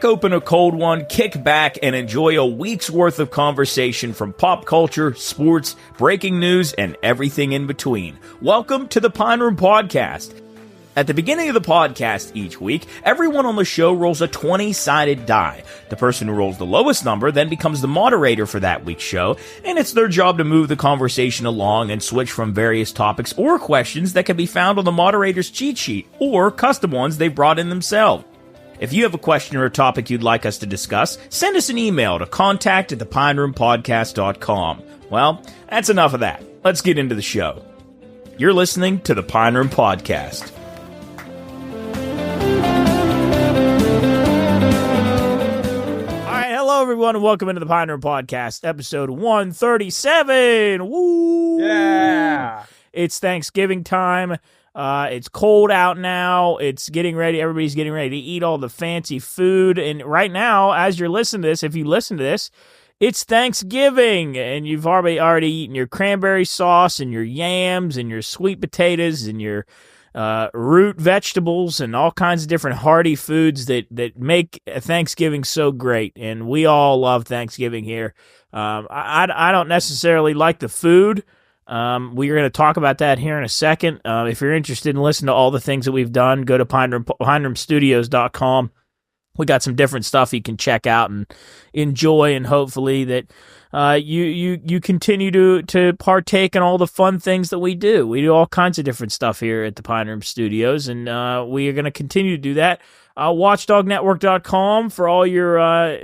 Crack open a cold one, kick back, and enjoy a week's worth of conversation from pop culture, sports, breaking news, and everything in between. Welcome to the Pine Room Podcast. At the beginning of the podcast each week, everyone on the show rolls a 20-sided die. The person who rolls the lowest number then becomes the moderator for that week's show, and it's their job to move the conversation along and switch from various topics or questions that can be found on the moderator's cheat sheet, or custom ones they've brought in themselves. If you have a question or a topic you'd like us to discuss, send us an email to contact@thepineroompodcast.com. Well, that's enough of that. Let's get into the show. You're listening to the Pine Room Podcast. Hello, everyone, and welcome into the Pine Room Podcast, episode 137. Woo! Yeah! It's Thanksgiving time. It's cold out now. It's getting ready. Everybody's getting ready to eat all the fancy food. And right now, as you're listening to this, if you listen to this, it's Thanksgiving, and you've already eaten your cranberry sauce and your yams and your sweet potatoes and your root vegetables and all kinds of different hearty foods that make Thanksgiving so great. And we all love Thanksgiving here. I don't necessarily like the food. We're going to talk about that here in a second. If you're interested in listening to all the things that we've done, go to pineroomstudios.com. We got some different stuff you can check out and enjoy, and hopefully that you continue to partake in all the fun things that we do. We do all kinds of different stuff here at the Pine Room Studios, and we are going to continue to do that. Watchdognetwork.com for all your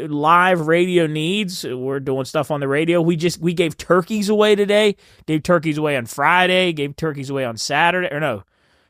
live radio needs. We're doing stuff on the radio. We gave turkeys away today. Gave turkeys away on Friday. Gave turkeys away on Saturday.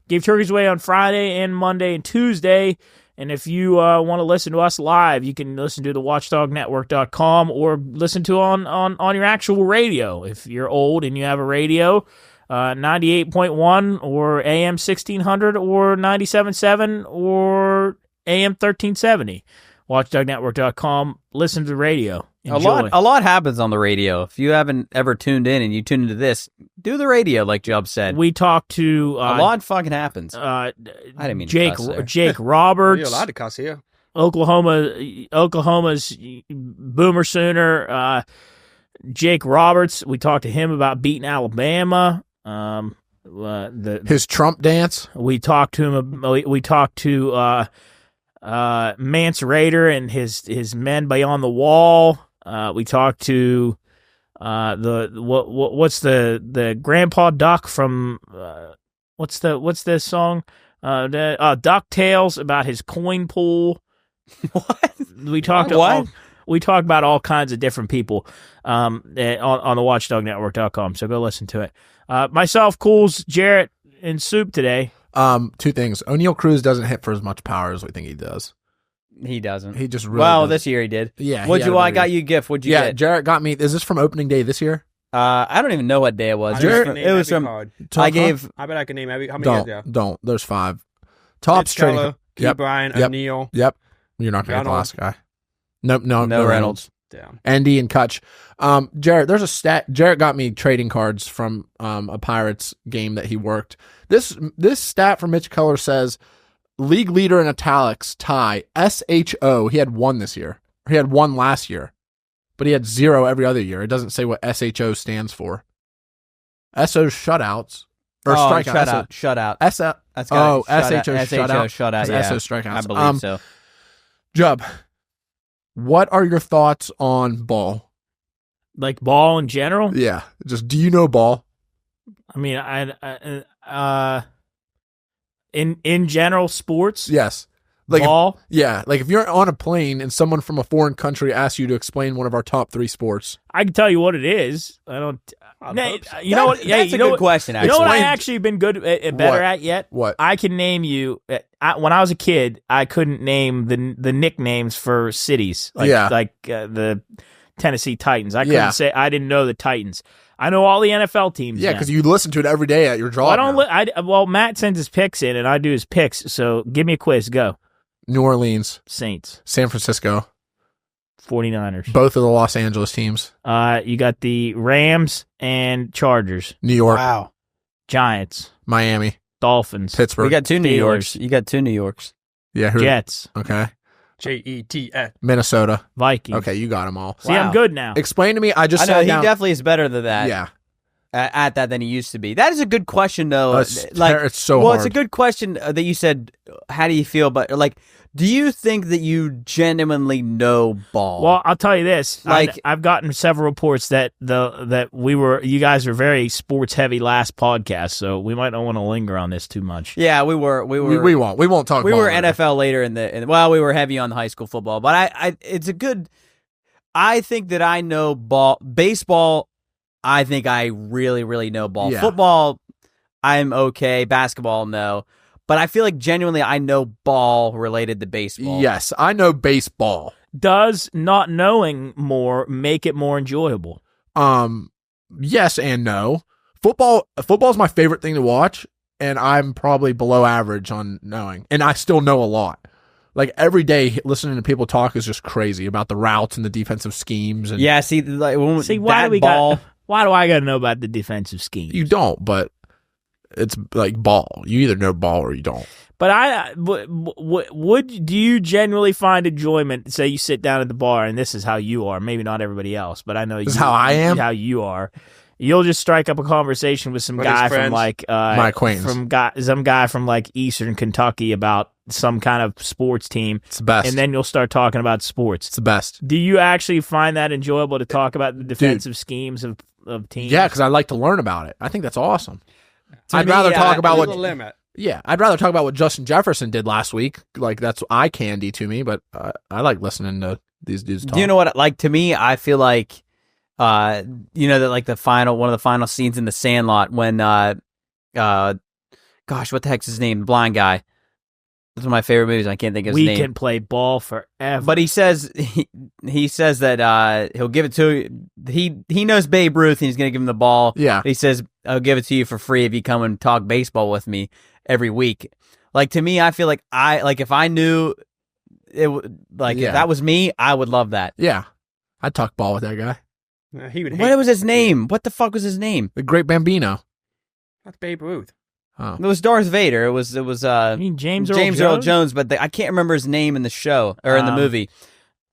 Gave turkeys away on Friday and Monday and Tuesday. And if you want to listen to us live, you can listen to the watchdognetwork.com or listen to on your actual radio. If you're old and you have a radio, 98.1 or AM 1600 or 97.7 or AM 1370. Watchdognetwork.com. Listen to the radio. Enjoy. A lot happens on the radio. If you haven't ever tuned in and you tune into this, do the radio, like Jubb said. We talked to a lot fucking happens. I didn't mean Jake to cuss there. Jake Roberts. You're allowed to cuss here. Oklahoma's Boomer Sooner. Jake Roberts. We talked to him about beating Alabama. His Trump dance. We talked to him. We talked to Mance Raider and his men beyond the wall. We talked to what's the Grandpa Duck from what's this song? DuckTales, about his coin pool. What? We talked about all kinds of different people on the watchdognetwork.com. So go listen to it. Myself, Cools, Jarrett, and Soup today. Two things. O'Neal Cruz doesn't hit for as much power as we think he does. He doesn't. He just really doesn't. This year he did. Yeah. I got you a gift. What'd you get? Jarrett got me. Is this from opening day this year? I don't even know what day it was. It was from. I bet I can name every. How many? Don't. There's 5. Topps Mitch Keller, trading. Key Bryan, O'Neal. Yep. You're not going to get the last guy. No Reynolds. Damn. Andy and Kutch. Jarrett, there's a stat. Jarrett got me trading cards from a Pirates game that he worked. This stat from Mitch Keller says league leader in italics tie SHO. He had 1 this year. He had 1 last year, but he had 0 every other year. It doesn't say what SHO stands for. SO shutouts or strikeouts. Shutout. SHO shutout. Shutout. Yeah. SO strikeouts. I believe so. Jubb, what are your thoughts on ball? Like ball in general? Yeah. Just, do you know ball? I mean, in general, sports. Yes. Like ball. Like if you're on a plane and someone from a foreign country asks you to explain one of our top 3 sports, I can tell you what it is. I don't. You know what? That's a good question. You know what I actually been better at yet? What? I can name you. When I was a kid, I couldn't name the nicknames for cities. Like the Tennessee Titans. I couldn't say. I didn't know the Titans. I know all the NFL teams. Yeah, because you listen to it every day at your job. Well, Matt sends his picks in, and I do his picks. So give me a quiz. Go. New Orleans, Saints, San Francisco, 49ers. Both of the Los Angeles teams. You got the Rams and Chargers. New York. Wow. Giants. Miami. Dolphins. Pittsburgh. We got 2 New Yorks. You got 2 New Yorks. Yeah. Jets. Okay. Jets. Minnesota. Vikings. Okay, you got them all. See, I'm good now. Explain to me. I just I know sat he down. definitely is better than that. Yeah. At that than he used to be. That is a good question, though. It's so well, hard. it's a good question that you said. How do you feel? But like, do you think that you genuinely know ball? Well, I'll tell you this. Like- I've gotten several reports that you guys were very sports heavy last podcast, so we might not want to linger on this too much. yeah, we were. We won't talk. We ball were later. NFL later well, we were heavy on the high school football, but it's a good. I think that I know baseball. I think I really, really know ball. Yeah. Football, I'm okay. Basketball, no. But I feel like genuinely I know ball related to baseball. Yes, I know baseball. Does not knowing more make it more enjoyable? Yes and no. Football is my favorite thing to watch, and I'm probably below average on knowing, and I still know a lot. Like every day, listening to people talk is just crazy about the routes and the defensive schemes. And Yeah, see, like, why do I got to know about the defensive scheme? you don't, but it's like ball. You either know ball or you don't. But do you genuinely find enjoyment? Say you sit down at the bar, and this is how you are. Maybe not everybody else, but I know This is how I am? How you are. You'll just strike up a conversation with some With guy his from friends? like My acquaintance. some guy from like Eastern Kentucky about some kind of sports team, It's the best. and then you'll start talking about sports. It's the best. Do you actually find that enjoyable to talk about the defensive schemes of teams? Yeah, because I like to learn about it. I think that's awesome. I'd me, rather talk about There's what. a limit. Yeah, I'd rather talk about what Justin Jefferson did last week. Like that's eye candy to me, but I like listening to these dudes talk. Do you know what? Like to me, I feel like, that like one of the final scenes in The Sandlot when, gosh, what the heck's his name? The blind guy. That's one of my favorite movies. I can't think of his we name. can play ball forever. But he says that he'll give it to he knows Babe Ruth and he's going to give him the ball. Yeah. He says I'll give it to you for free if you come and talk baseball with me every week. Like to me, I feel like if I knew it if that was me, I would love that. Yeah, I'd talk ball with that guy. He would hate What was his name? What the fuck was his name? The Great Bambino. That's Babe Ruth. Oh. It was Darth Vader. It was I mean James Earl Jones, but I can't remember his name in the show or in the movie.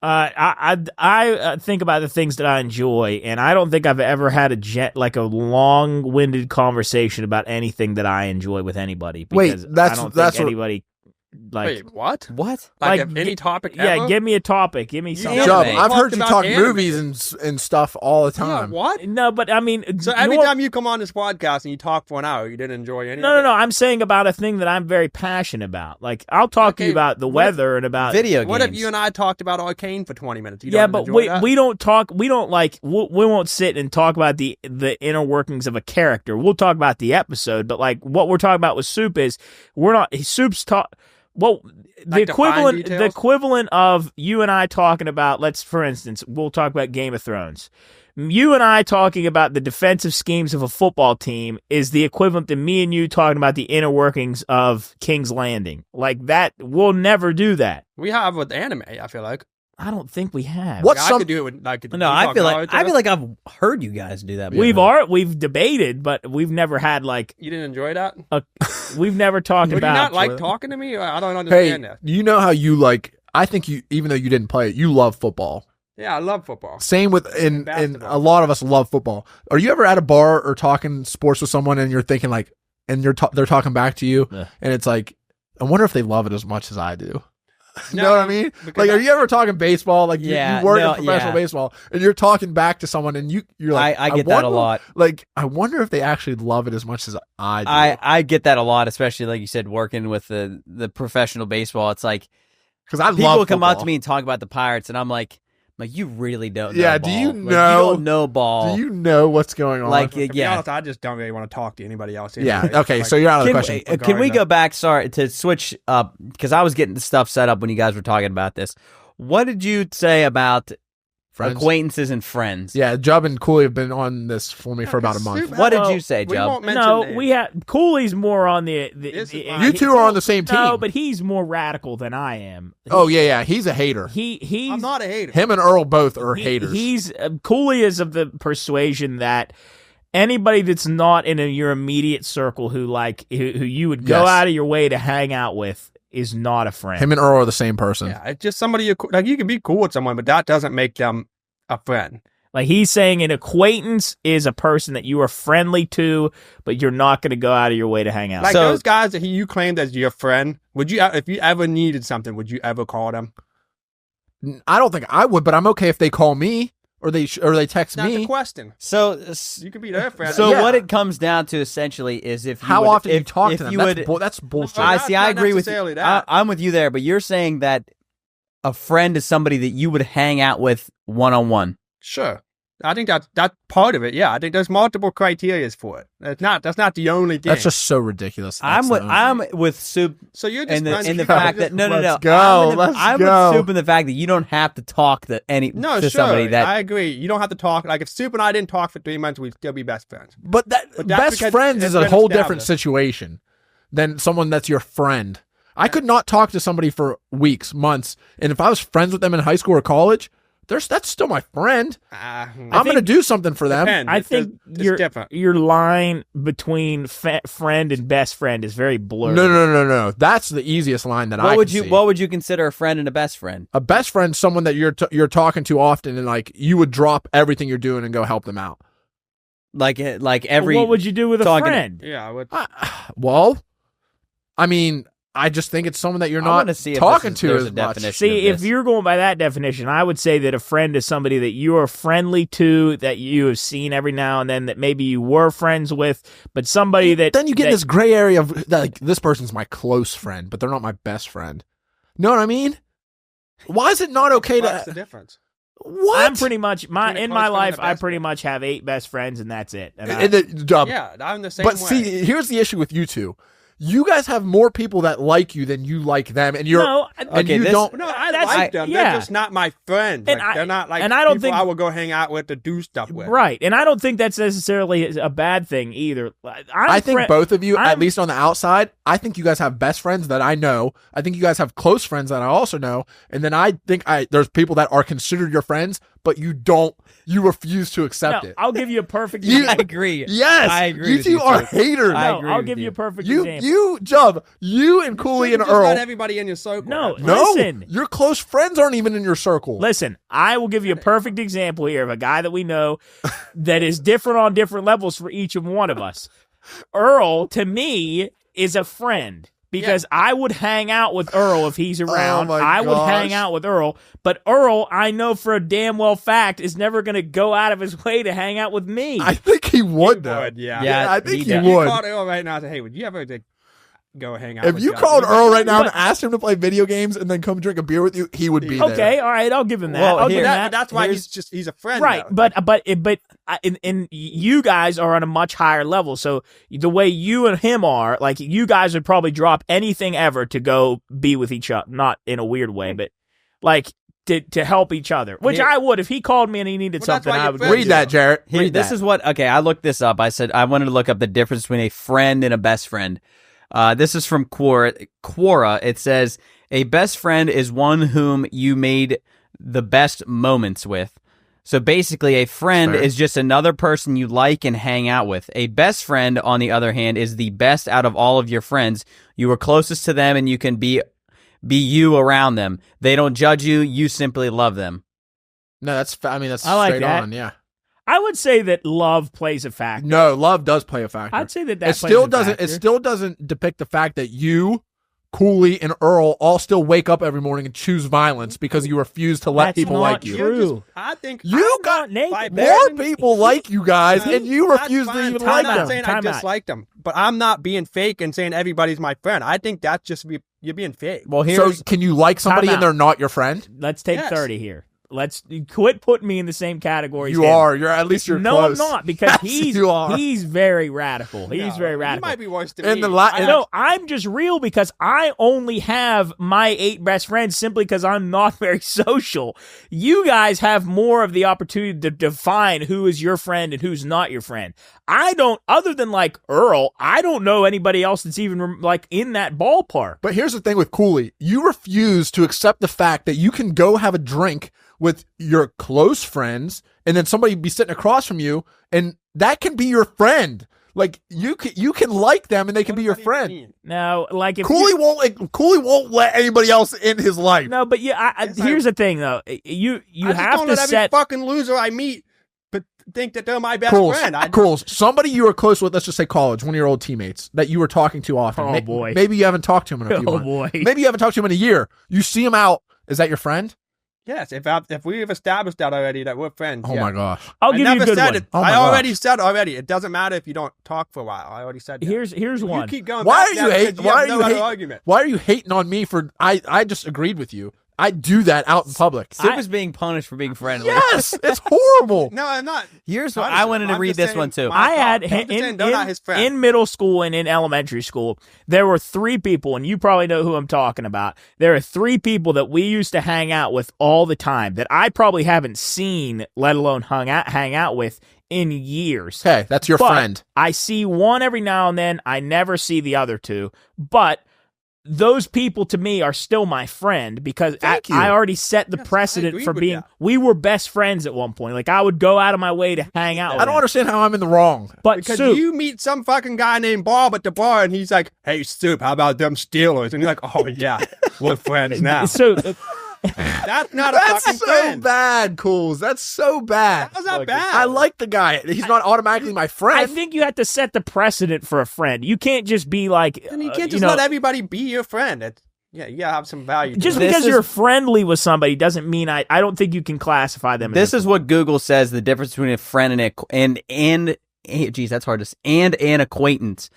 I think about the things that I enjoy, and I don't think I've ever had a long-winded conversation about anything that I enjoy with anybody. Because that's- I don't that's think what- anybody like. Wait, what? What? Like, Like, if any topic Yeah, ever? give me a topic. Give me Yeah, something. Anime. Chubb, Anime. I've heard Talked you about talk anime. movies and stuff all the Yeah, time. what? No, but I mean, So every time you come on this podcast and you talk for an hour, you didn't enjoy any of it? No. I'm saying about a thing that I'm very passionate about. Like I'll talk to you Okay, about the what if- weather and about Video games. What if you and I talked about Arcane for 20 minutes? You yeah, don't but enjoy that? we don't talk. We don't like. We won't sit and talk about the inner workings of a character. We'll talk about the episode, but like what we're talking about with Soup is we're not. Soup's talk. Well, the Like the fine equivalent details? of you and I talking about. Let's, for instance, we'll talk about Game of Thrones. You and I talking about the defensive schemes of a football team is the equivalent to me and you talking about the inner workings of King's Landing. Like that, we'll never do that. We have with anime, I feel like. I don't think we have. What's I some? could do it with, like, No, I feel like I've heard you guys do that. We've debated, but we've never had like You didn't enjoy that? we've never talked Would you about. not like talking to me? I don't Hey, understand that. you know how you like? I think you, even though you didn't play it, you love football. Yeah, I love football. Same with and Basketball. a lot of us love football. Are you ever at a bar or talking sports with someone and you're thinking like, and they're talking back to you, Yeah. and it's like, I wonder if they love it as much as I do. You No, know what I mean? because Like, I- are you ever talking baseball? Like, Yeah, you work no, in professional yeah. baseball, and you're talking back to someone, and you're like, I get that a wonder- lot. Like, I wonder if they actually love it as much as I do. I get that a lot, especially like you said, working with the professional baseball. It's like Because I people love will come up to football. me and talk about the Pirates, and I'm like, you really don't know Yeah, ball. do you Like, know- you don't know ball. Do you know what's going on? Like, To be yeah. honest, I just don't really want to talk to anybody else. yeah. anyway. Okay, Like, so you're out of the Can, question. can we go back? Sorry to switch up because I was getting the stuff set up when you guys were talking about this. What did you say about Friends? acquaintances and friends? Yeah, Jubb and Cooley have been on this for me for about a month. Soup- What did Well, you say, we Joe? won't mention No, names. we have Cooley's more on the This is fine. You two are on the same team. No, but he's more radical than I am. Oh yeah, he's a hater. He's I'm not a hater. Him and Earl both are he- haters. He's Cooley is of the persuasion that anybody that's not in your immediate circle who you would go Yes. out of your way to hang out with is not a friend. Him and Earl are the same person. Yeah, it's just somebody you can be cool with someone, but that doesn't make them a friend. Like he's saying an acquaintance is a person that you are friendly to, but you're not going to go out of your way to hang out. Like So- those guys that you claimed as your friend, would you, if you ever needed something, would you ever call them? I don't think I would, but I'm okay if they call me or they text That's me. the question. So You can be their friend. So Yeah. what it comes down to essentially is if you How would, often if, you talk if to them? you That's, would, that's bullshit. Well, I not- see. I not agree with you. necessarily that. I'm with you there, but you're saying that a friend is somebody that you would hang out with one-on-one. Sure. I think that's part of it. Yeah, I think there's multiple criterias for it. That's not the only thing. That's just so ridiculous. That's I'm with Soup so you're just in the friends in the with people fact that no. Let's go. I'm go. with Soup in the fact that you don't have to talk to no, to sure. somebody that I agree. You don't have to talk. Like if Soup and I didn't talk for 3 months, we'd still be best friends. But But that's best because friends it's is a been whole different established. situation than someone that's your friend. I could not talk to somebody for weeks, months, and if I was friends with them in high school or college, that's still my friend. I'm going to do something for them. Depends. I It's think it's different. your line between friend and best friend is very blurred. No. That's the easiest line that I what would can you see. what would you consider a friend and a best friend? A best friend, someone that you're talking to often, and like you would drop everything you're doing and go help them out. Like Well, every what would you do with a talking- friend? Yeah, I would. Well, I mean, I just think it's someone that you're I not wanna see if talking this is- to there's as a much. definition. See, of if this. you're going by that definition, I would say that a friend is somebody that you are friendly to, that you have seen every now and then, that maybe you were friends with, but somebody that Then you get in that- this gray area of like this person's my close friend, but they're not my best friend. Know what I mean? Why is it not okay What's the to? difference? What? I'm pretty much Between a in close my friend life. and a I best pretty friend. much have 8 best friends, and that's it. And And the- Yeah, I'm the same but way. see, here's the issue with you two. You guys have more people that like you than you like them, and you're no, and Okay, you this- don't. No, I That's- like them. yeah. They're just not my friends. And Like, they're not like and I don't people think- I would go hang out with to do stuff with. right, and I don't think that's necessarily a bad thing either. I think both of you, I'm- at least on the outside, I think you guys have best friends that I know. I think you guys have close friends that I also know, and then I think there's people that are considered your friends, but you refuse to accept it. I'll give you a perfect You- example. I agree. Yes, I agree You with two you, are too. haters. I No, agree I'll with give you you. a perfect You, example. Jub, you and Cooley and Just let Earl. everybody in your circle. No, No, listen. your close friends aren't even in your circle. Listen, I will give you a perfect example here of a guy that we know that is different on different levels for each of one of us. Earl, to me, is a friend because I would hang out with Earl if he's around. my I would gosh. hang out with Earl, but Earl, I know for a damn well fact, is never going to go out of his way to hang out with me. I think he would, You though. would, yeah. Yeah, I think he he does. You would. called Earl right now and say, hey, would you ever like, go hang out If with you Jub? called He'd be Earl like, right now and But- asked him to play video games and then come drink a beer with you, he would be there. okay, all right, I'll give him that. Well, I'll give here- him But that. that's why Here's- he's a friend. Right, though. but and you guys are on a much higher level. So the way you and him are, like you guys would probably drop anything ever to go be with each other. Not in a weird way, but like to help each other. Which Here- I would if he called me and he needed Well, that's something. why I you're would friends. Read that, Jarrett. Here, Read this that. is what. Okay, I looked this up. I said I wanted to look up the difference between a friend and a best friend. This is from Quora. It says a best friend is one whom you made the best moments with. So basically, a friend Fair. is just another person you like and hang out with. A best friend, on the other hand, is the best out of all of your friends. You are closest to them, and you can be you around them. They don't judge you. You simply love them. No, that's. I mean, that's I like straight that. on. Yeah. I would say that love plays a factor. No, love does play a factor. I'd say that it plays still a doesn't. factor. It still doesn't depict the fact that you, Cooley, and Earl all still wake up every morning and choose violence because you refuse to let That's people not like you. true. I think You I'm got not naked. more people like you guys, and you That's refuse to fine. even Time like I'm out. not them. saying Time I out. dislike them, but I'm not being fake and saying everybody's my friend. I think that's just you're being fake. Well, So here's can you like somebody Time and they're not your friend? Let's take Yes. 30 here. Let's quit putting me in the same category. as You him. are. You're at least you're No, close. I'm not because Yes, you are. he's very radical. He's No, very You radical. might be worse than In me. the la- I No, I'm just real because I only have my 8 best friends simply because I'm not very social. You guys have more of the opportunity to define who is your friend and who's not your friend. I don't, other than like Earl, I don't know anybody else that's even like in that ballpark. But here's the thing with Cooley. You refuse to accept the fact that you can go have a drink with your close friends and then somebody be sitting across from you and that can be your friend. Like you can like them and they can be your friend. No, like if Cooley won't let anybody else in his life. No, but yeah, here's the thing though. You I have just don't to let every set. fucking loser I meet, but think that they're my best friend. Cools. Somebody you were close with, let's just say college, one of your old teammates that you were talking to often. Oh, boy. Maybe you haven't talked to him in a few months. Boy. Maybe you haven't talked to him in a year. You see him out. Is that your friend? Yes, if we've established that already, that we're friends. Oh my gosh. I'll give you a good one. Oh my I already gosh. said already. It doesn't matter if you don't talk for a while. I already said that. Here's one. You keep going Why back are to you that hating? because you have no other argument. Why are you hating on me for? I just agreed with you. I do that out in public. Sip is being punished for being friendly. Yes, it's horrible. No, I'm not. Here's what I wanted to I'm read just this saying one too. my I thought. had I'm just saying they're not his friend. in middle school and in elementary school, there were 3 people, and you probably know who I'm talking about. There are 3 people that we used to hang out with all the time that I probably haven't seen, let alone hang out with in years. Okay, that's your But friend. I see one every now and then. I never see the other 2, but those people to me are still my friend because Thank you. I already set the Yes, I precedent agree for with being. that. We were best friends at one point. Like I would go out of my way to hang out. I with don't him. understand how I'm in the wrong. But Because Soup, you meet some fucking guy named Bob at the bar, and he's like, "Hey, Soup, how about them Steelers?" And you're like, "Oh yeah, we're friends now." so That's not a That's fucking so friend. bad, Cools. That's so bad. How's that bad? I like the guy. He's not automatically my friend. I think you have to set the precedent for a friend. You can't just be like, And you can't just you know, let everybody be your friend. Yeah, you gotta have some value. just to it. because you're friendly with somebody doesn't mean I don't think you can classify them. This as is what Google says the difference between a friend and geez, that's hard to say, and an acquaintance.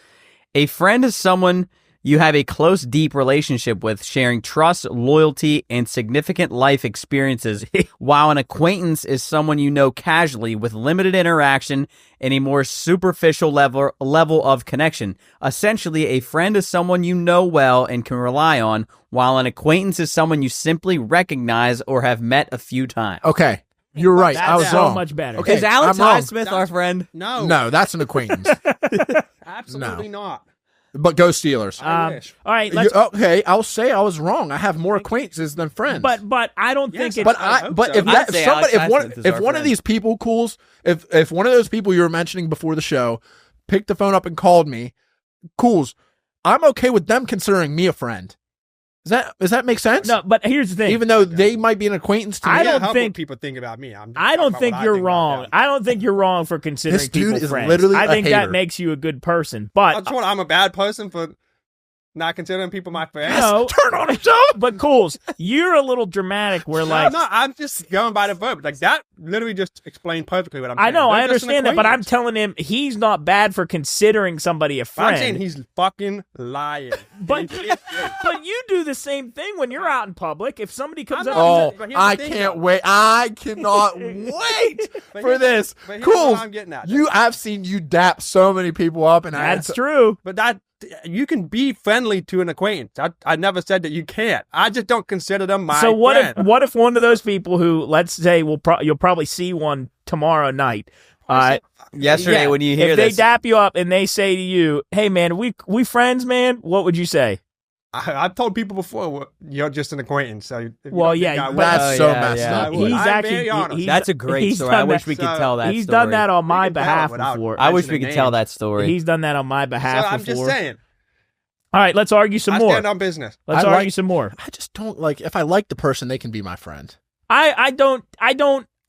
A friend is someone you have a close, deep relationship with, sharing trust, loyalty, and significant life experiences, while an acquaintance is someone you know casually with limited interaction and a more superficial level of connection. Essentially, a friend is someone you know well and can rely on, while an acquaintance is someone you simply recognize or have met a few times. Okay, you're right. That's I was so wrong. much better. Okay, Is Alex I'm wrong. Highsmith our friend? No, that's an acquaintance. Absolutely not. But go Steelers. I wish. All right, let's. Okay, I'll say I was wrong. I have more acquaintances than friends. But I don't Yes, think it's. I hope But so. if that, I'd if say somebody, Alex Highsmith is if our one of friend. these people, Cools, if one of those people you were mentioning before the show picked the phone up and called me, Cools, I'm okay with them considering me a friend. Does that make sense? No, but here's the thing. Even though they might be an acquaintance to I me. don't help think- what people think about me. I don't think you're wrong. I don't think you're wrong for considering This dude people is friends. literally I a think that hater. makes you a good person. But I'm a bad person for not considering people my friends. no, Turn on himself. but Cools, you're a little dramatic. Where like I'm just going by the verb. Like that literally just explained perfectly what I'm saying. I know, They're I just an understand that, but I'm acquaintance. telling him he's not bad for considering somebody a I'm friend. saying he's fucking lying. But but you do the same thing when you're out in public. If somebody comes I'm up, not- Oh, But here's the I thing, can't though. wait. I cannot wait But for here's- this. but here's what Cools, I'm getting at. I've seen you dap so many people up, and that's true. But that you can be friendly to an acquaintance. I never said that you can't. I just don't consider them my So what friend. if one of those people who, let's say, you'll probably see one tomorrow night. Yesterday, when you hear if this, they dap you up and they say to you, "Hey man, we friends, man," what would you say? I've told people before, well, you're just an acquaintance. So if you Well, don't yeah, think I but- would, That's Oh, so yeah, messed yeah. up. I would. He's I'm actually very honest. that's a great he's story. I done wish that- we could so tell that He's story. done that on my can tell behalf without- before. I wish we mentioning could tell names. that story. He's done that on my So behalf I'm before. just saying. All right, let's argue some I more. stand on business. Let's I argue like- some more. I just don't like. If I like the person, they can be my friend. I don't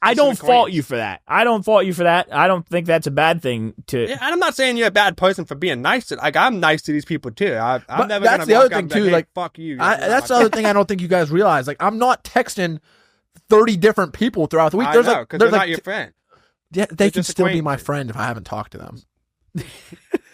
It's an fault acquaintance. you for that. I don't fault you for that. I don't think that's a bad thing to. Yeah, and I'm not saying you're a bad person for being nice to. Like I'm nice to these people too. I'm But never. that's gonna the walk other up thing, and be too, Hey, like, fuck you. That's the other thing I don't think you guys realize. Like, I'm not texting 30 different people throughout the week. I There's know, like, because there's they're like, not your friend. yeah, they they're can just still be my acquaintances. friend if I haven't talked to them.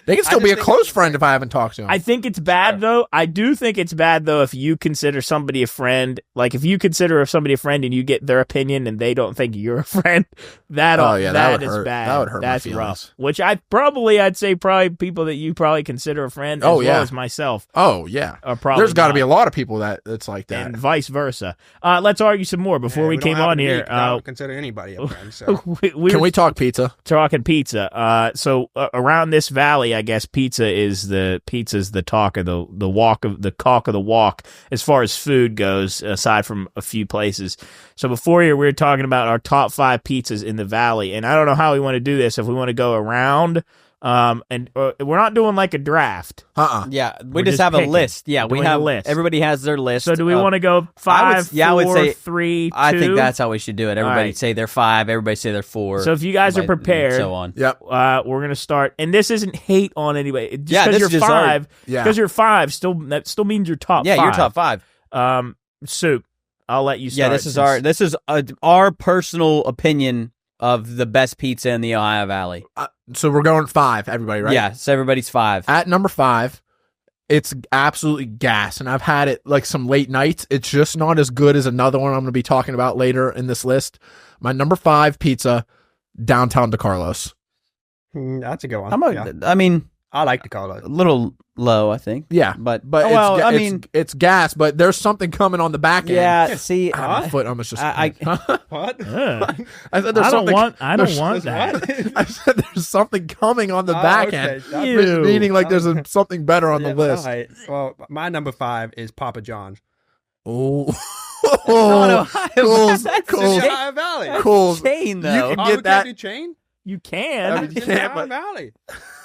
They can I still be just a think close it's- friend if I haven't talked to them. I think it's bad though. I do think it's bad though if you consider somebody a friend. Like if you consider somebody a friend and you get their opinion and they don't think you're a friend, that Oh, yeah, that would is hurt. bad. That would hurt my That's feelings. rough. Which I'd say people that you probably consider a friend as Oh, well yeah. as myself Oh yeah, are probably. there's got to not. be a lot of people that's like that. And vice versa. Let's argue some more before we don't came have on to here. meet, I don't consider anybody a friend. So we Can were we talk pizza? talking pizza. So around this valley, I guess pizza's the talk of the cock of the walk as far as food goes, aside from a few places. So before here, we were talking about our top 5 pizzas in the valley, and I don't know how we want to do this. If we want to go around And we're not doing like a draft. Yeah, We're we just just have a picking. list. Yeah, we Doing a have list. Everybody has their list. So do we want to go 5, I would 4, say 3, 2? I think that's how we should do it. Everybody right. say they're 5. Everybody say they're 4. So if you guys are and prepared, so on. Yep. we're gonna start. And this isn't hate on anybody. Just Yeah, because this you're is just our- 5, Yeah. because you're 5, that still means you're top. Yeah, 5. you're top 5. Soup. I'll let you start. Yeah, this is our personal opinion of the best pizza in the Ohio Valley. So we're going 5, everybody, right? Yeah, so everybody's 5. At number 5, it's absolutely gas, and I've had it like some late nights. It's just not as good as another one I'm going to be talking about later in this list. My number 5 pizza, downtown DeCarlos. That's a good one. I mean, I like the color. a little low, I think. Yeah, But well, I it's, mean, it's gas, but there's something coming on the back end. yeah. See, My foot almost just. What? Ugh. I said there's I don't something. want there's- that. I said there's something coming on the back end. Ew. Meaning like there's something better on the list. All right. Well, my number 5 is Papa John's. Oh, no, Cool's, that's Cool's, a Ohio Valley. Cool's. chain You though. can get that. Chain? You I can. mean, you It's in can't, Ohio but Valley.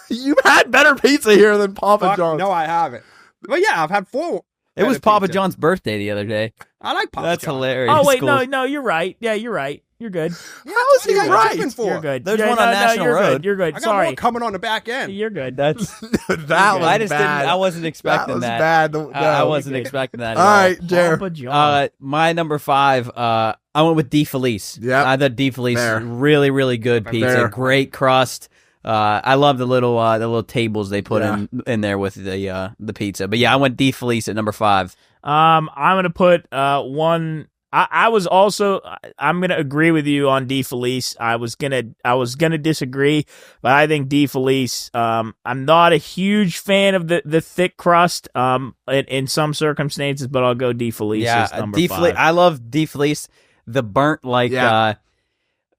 you've had better pizza here than Papa Fuck, John's. no, I haven't. But yeah, I've had 4. It was better Papa pizza. John's birthday the other day. I like Papa That's John's. hilarious. Oh wait, Cool. no, you're right. Yeah, you're right. You're good. How is he What are you right? tripping for? You're good. There's Yeah, one on National you're Road. Good. You're good. I got Sorry. more coming on the back end. You're good. That's That was I just bad. didn't. I wasn't expecting that was that. bad. No. I wasn't expecting that. At All right, Jared. Papa John. My number 5. I went with D Felice. Yep. I thought D Felice Fair. is really, really good pizza. Fair. Great crust. I love the little tables they put in there with the pizza. But yeah, I went D Felice at number 5. I'm gonna put one. I was also. I'm gonna agree with you on D Felice. I was gonna disagree, but I think D Felice. I'm not a huge fan of the thick crust. In some circumstances, but I'll go D Felice as number 5. I love D Felice. The burnt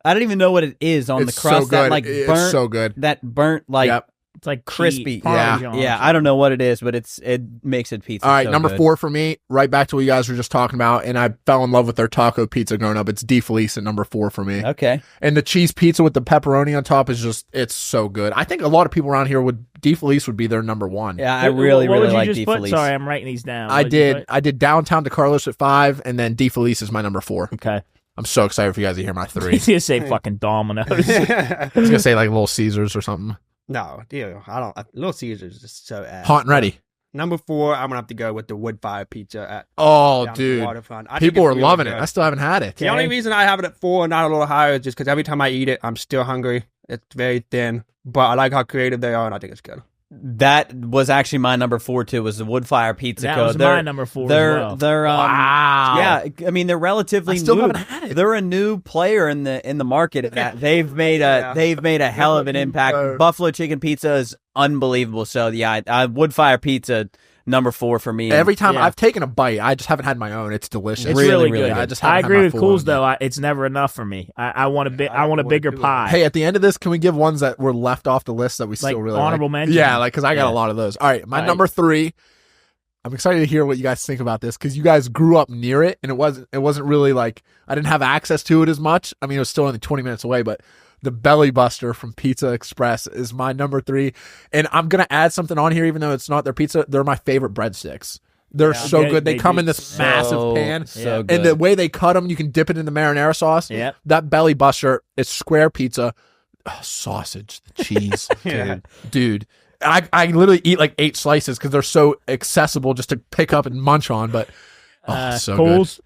I don't even know what it is on It's the crust. so good. That It's burnt. so good. That burnt Yep. It's like crispy. cheese, Parmesan. Yeah, I don't know what it is, but it makes it pizza. All right, so number good. 4 for me, right back to what you guys were just talking about, and I fell in love with their taco pizza growing up. It's D Felice at number 4 for me. Okay. And the cheese pizza with the pepperoni on top is just, it's so good. I think a lot of people around here D Felice would be their number 1. Yeah, I really, what really would you like just D put? Felice. Sorry, I'm writing these down. I What did you did downtown DeCarlos at 5, and then D Felice is my number 4. put? Okay. I'm so excited for you guys to hear my 3. He's gonna say fucking Domino's. I was gonna say like Little Caesars or something. No, deal. I don't. Little Caesars is just so ass. Hot and ready. Number 4, I'm gonna have to go with the wood fire pizza at Oh, down the dude. waterfront. I think People it's are really loving good. it. I still haven't had it. The only reason I have it at 4 and not a little higher is just because every time I eat it, I'm still hungry. It's very thin, but I like how creative they are, and I think it's good. That was actually my number 4 too. Was the Wood Fire Pizza That Co. was my number 4 They're as well. they're Wow. yeah. I mean, they're relatively I still new. haven't had it. They're a new player in the market. At that they've made a hell of an impact. Buffalo chicken pizza is unbelievable. So yeah, Wood Fire Pizza number 4 for me. Every time Yeah. I've taken a bite, I just haven't had my own. It's delicious. It's really, really, really good. good. I just haven't I had agree my with full Cools one though. It's never enough for me. I want I want a bigger pie. Hey, at the end of this, can we give ones that were left off the list that we Like still really honorable like? mention? Yeah, like because I got Yeah. a lot of those. All right, my All right. number 3. I'm excited to hear what you guys think about this because you guys grew up near it, and it wasn't really like I didn't have access to it as much. I mean, it was still only 20 minutes away, but the Belly Buster from Pizza Express is my number 3, and I'm gonna add something on here, even though it's not their pizza. They're my favorite breadsticks. They're so good. They come in this massive pan, So good. and the way they cut them, you can dip it in the marinara sauce. Yep. That Belly Buster, it's square pizza, sausage, the cheese, dude. I literally eat like 8 slices because they're so accessible just to pick up and munch on. But so Cools.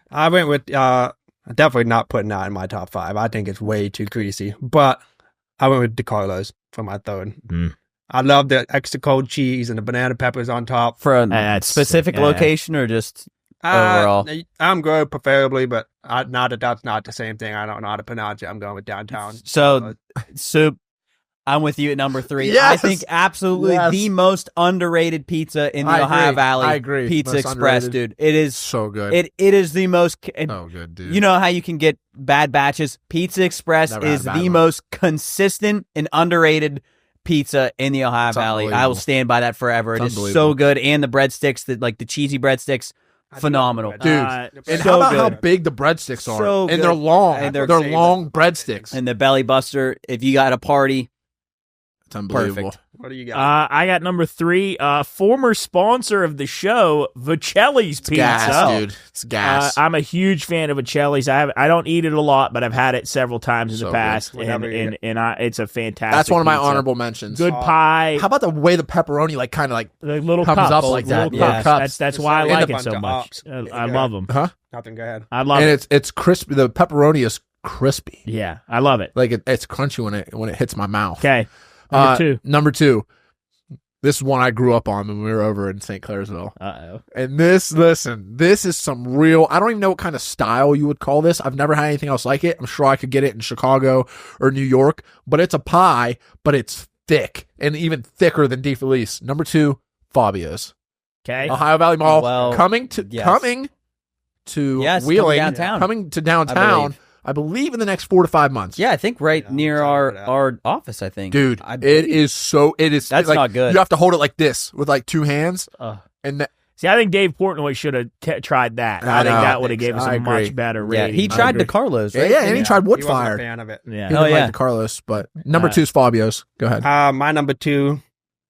I went with definitely not putting that in my top 5. I think it's way too greasy, but I went with DeCarlos for my 3rd. Mm. I love the extra cold cheese and the banana peppers on top. for a That's- specific yeah. location or just overall. I'm good, preferably, but not that that's not the same thing. I don't know how to pronounce it. I'm going with downtown. So, Soup, I'm with you at number 3. Yes! I think absolutely Yes. the most underrated pizza in the I Ohio agree. Valley. I agree. Pizza Most Express, underrated. dude. It is so good. it is the most. Oh, good, dude. You know how you can get bad batches? Pizza Express Never had is a bad the one. most consistent and underrated pizza in the Ohio It's Valley. I will unbelievable. stand by that forever. It's It is so unbelievable. good, and the breadsticks, the cheesy breadsticks, phenomenal. Dude, Uh, and so how about how good. big the breadsticks are? So and good. they're long. And they're they're long breadsticks. And the Belly Buster, if you got a party, It's unbelievable. Perfect. What do you got? I got number 3, former sponsor of the show, Vicelli's Pizza. Gas, dude. It's gas. I'm a huge fan of Vicelli's. I don't eat it a lot, but I've had it several times in So the good. past, Whenever you it's a fantastic. That's one of my pizza. honorable mentions. Good pie. How about the way the pepperoni like kind of like The little comes cups, up like that? little Yeah. cups. That's why I And a like it bunch so of much. ops. I love them. Huh? Nothing. Go ahead. I love And it. it's crispy. The pepperoni is crispy. Yeah, I love it. Like it's crunchy when it hits my mouth. Okay, number 2. Number 2. This is one I grew up on when we were over in St. Clairsville. Uh-oh. And this is some real, I don't even know what kind of style you would call this. I've never had anything else like it. I'm sure I could get it in Chicago or New York, but it's a pie, but it's thick and even thicker than Di Felice. Number 2, Fabio's. Okay. Ohio Valley Mall. Well, coming to yes. Wheeling. downtown. Coming to downtown. I believe in the next 4 to 5 months. Yeah, I think right Yeah, near I'm sorry our office, I think. Dude, I it believe. is. That's like, not good. You have to hold it like this with like 2 hands. And See, I think Dave Portnoy should have tried that. I I think know. that would have given us I a agree. much better Yeah, rating. he I tried agree. DeCarlos, yeah, right? and he tried wood He wasn't a fire. fan of it. Yeah. He Oh, didn't yeah. like the Carlos, but number 2 is Fabio's. Go ahead. My number 2.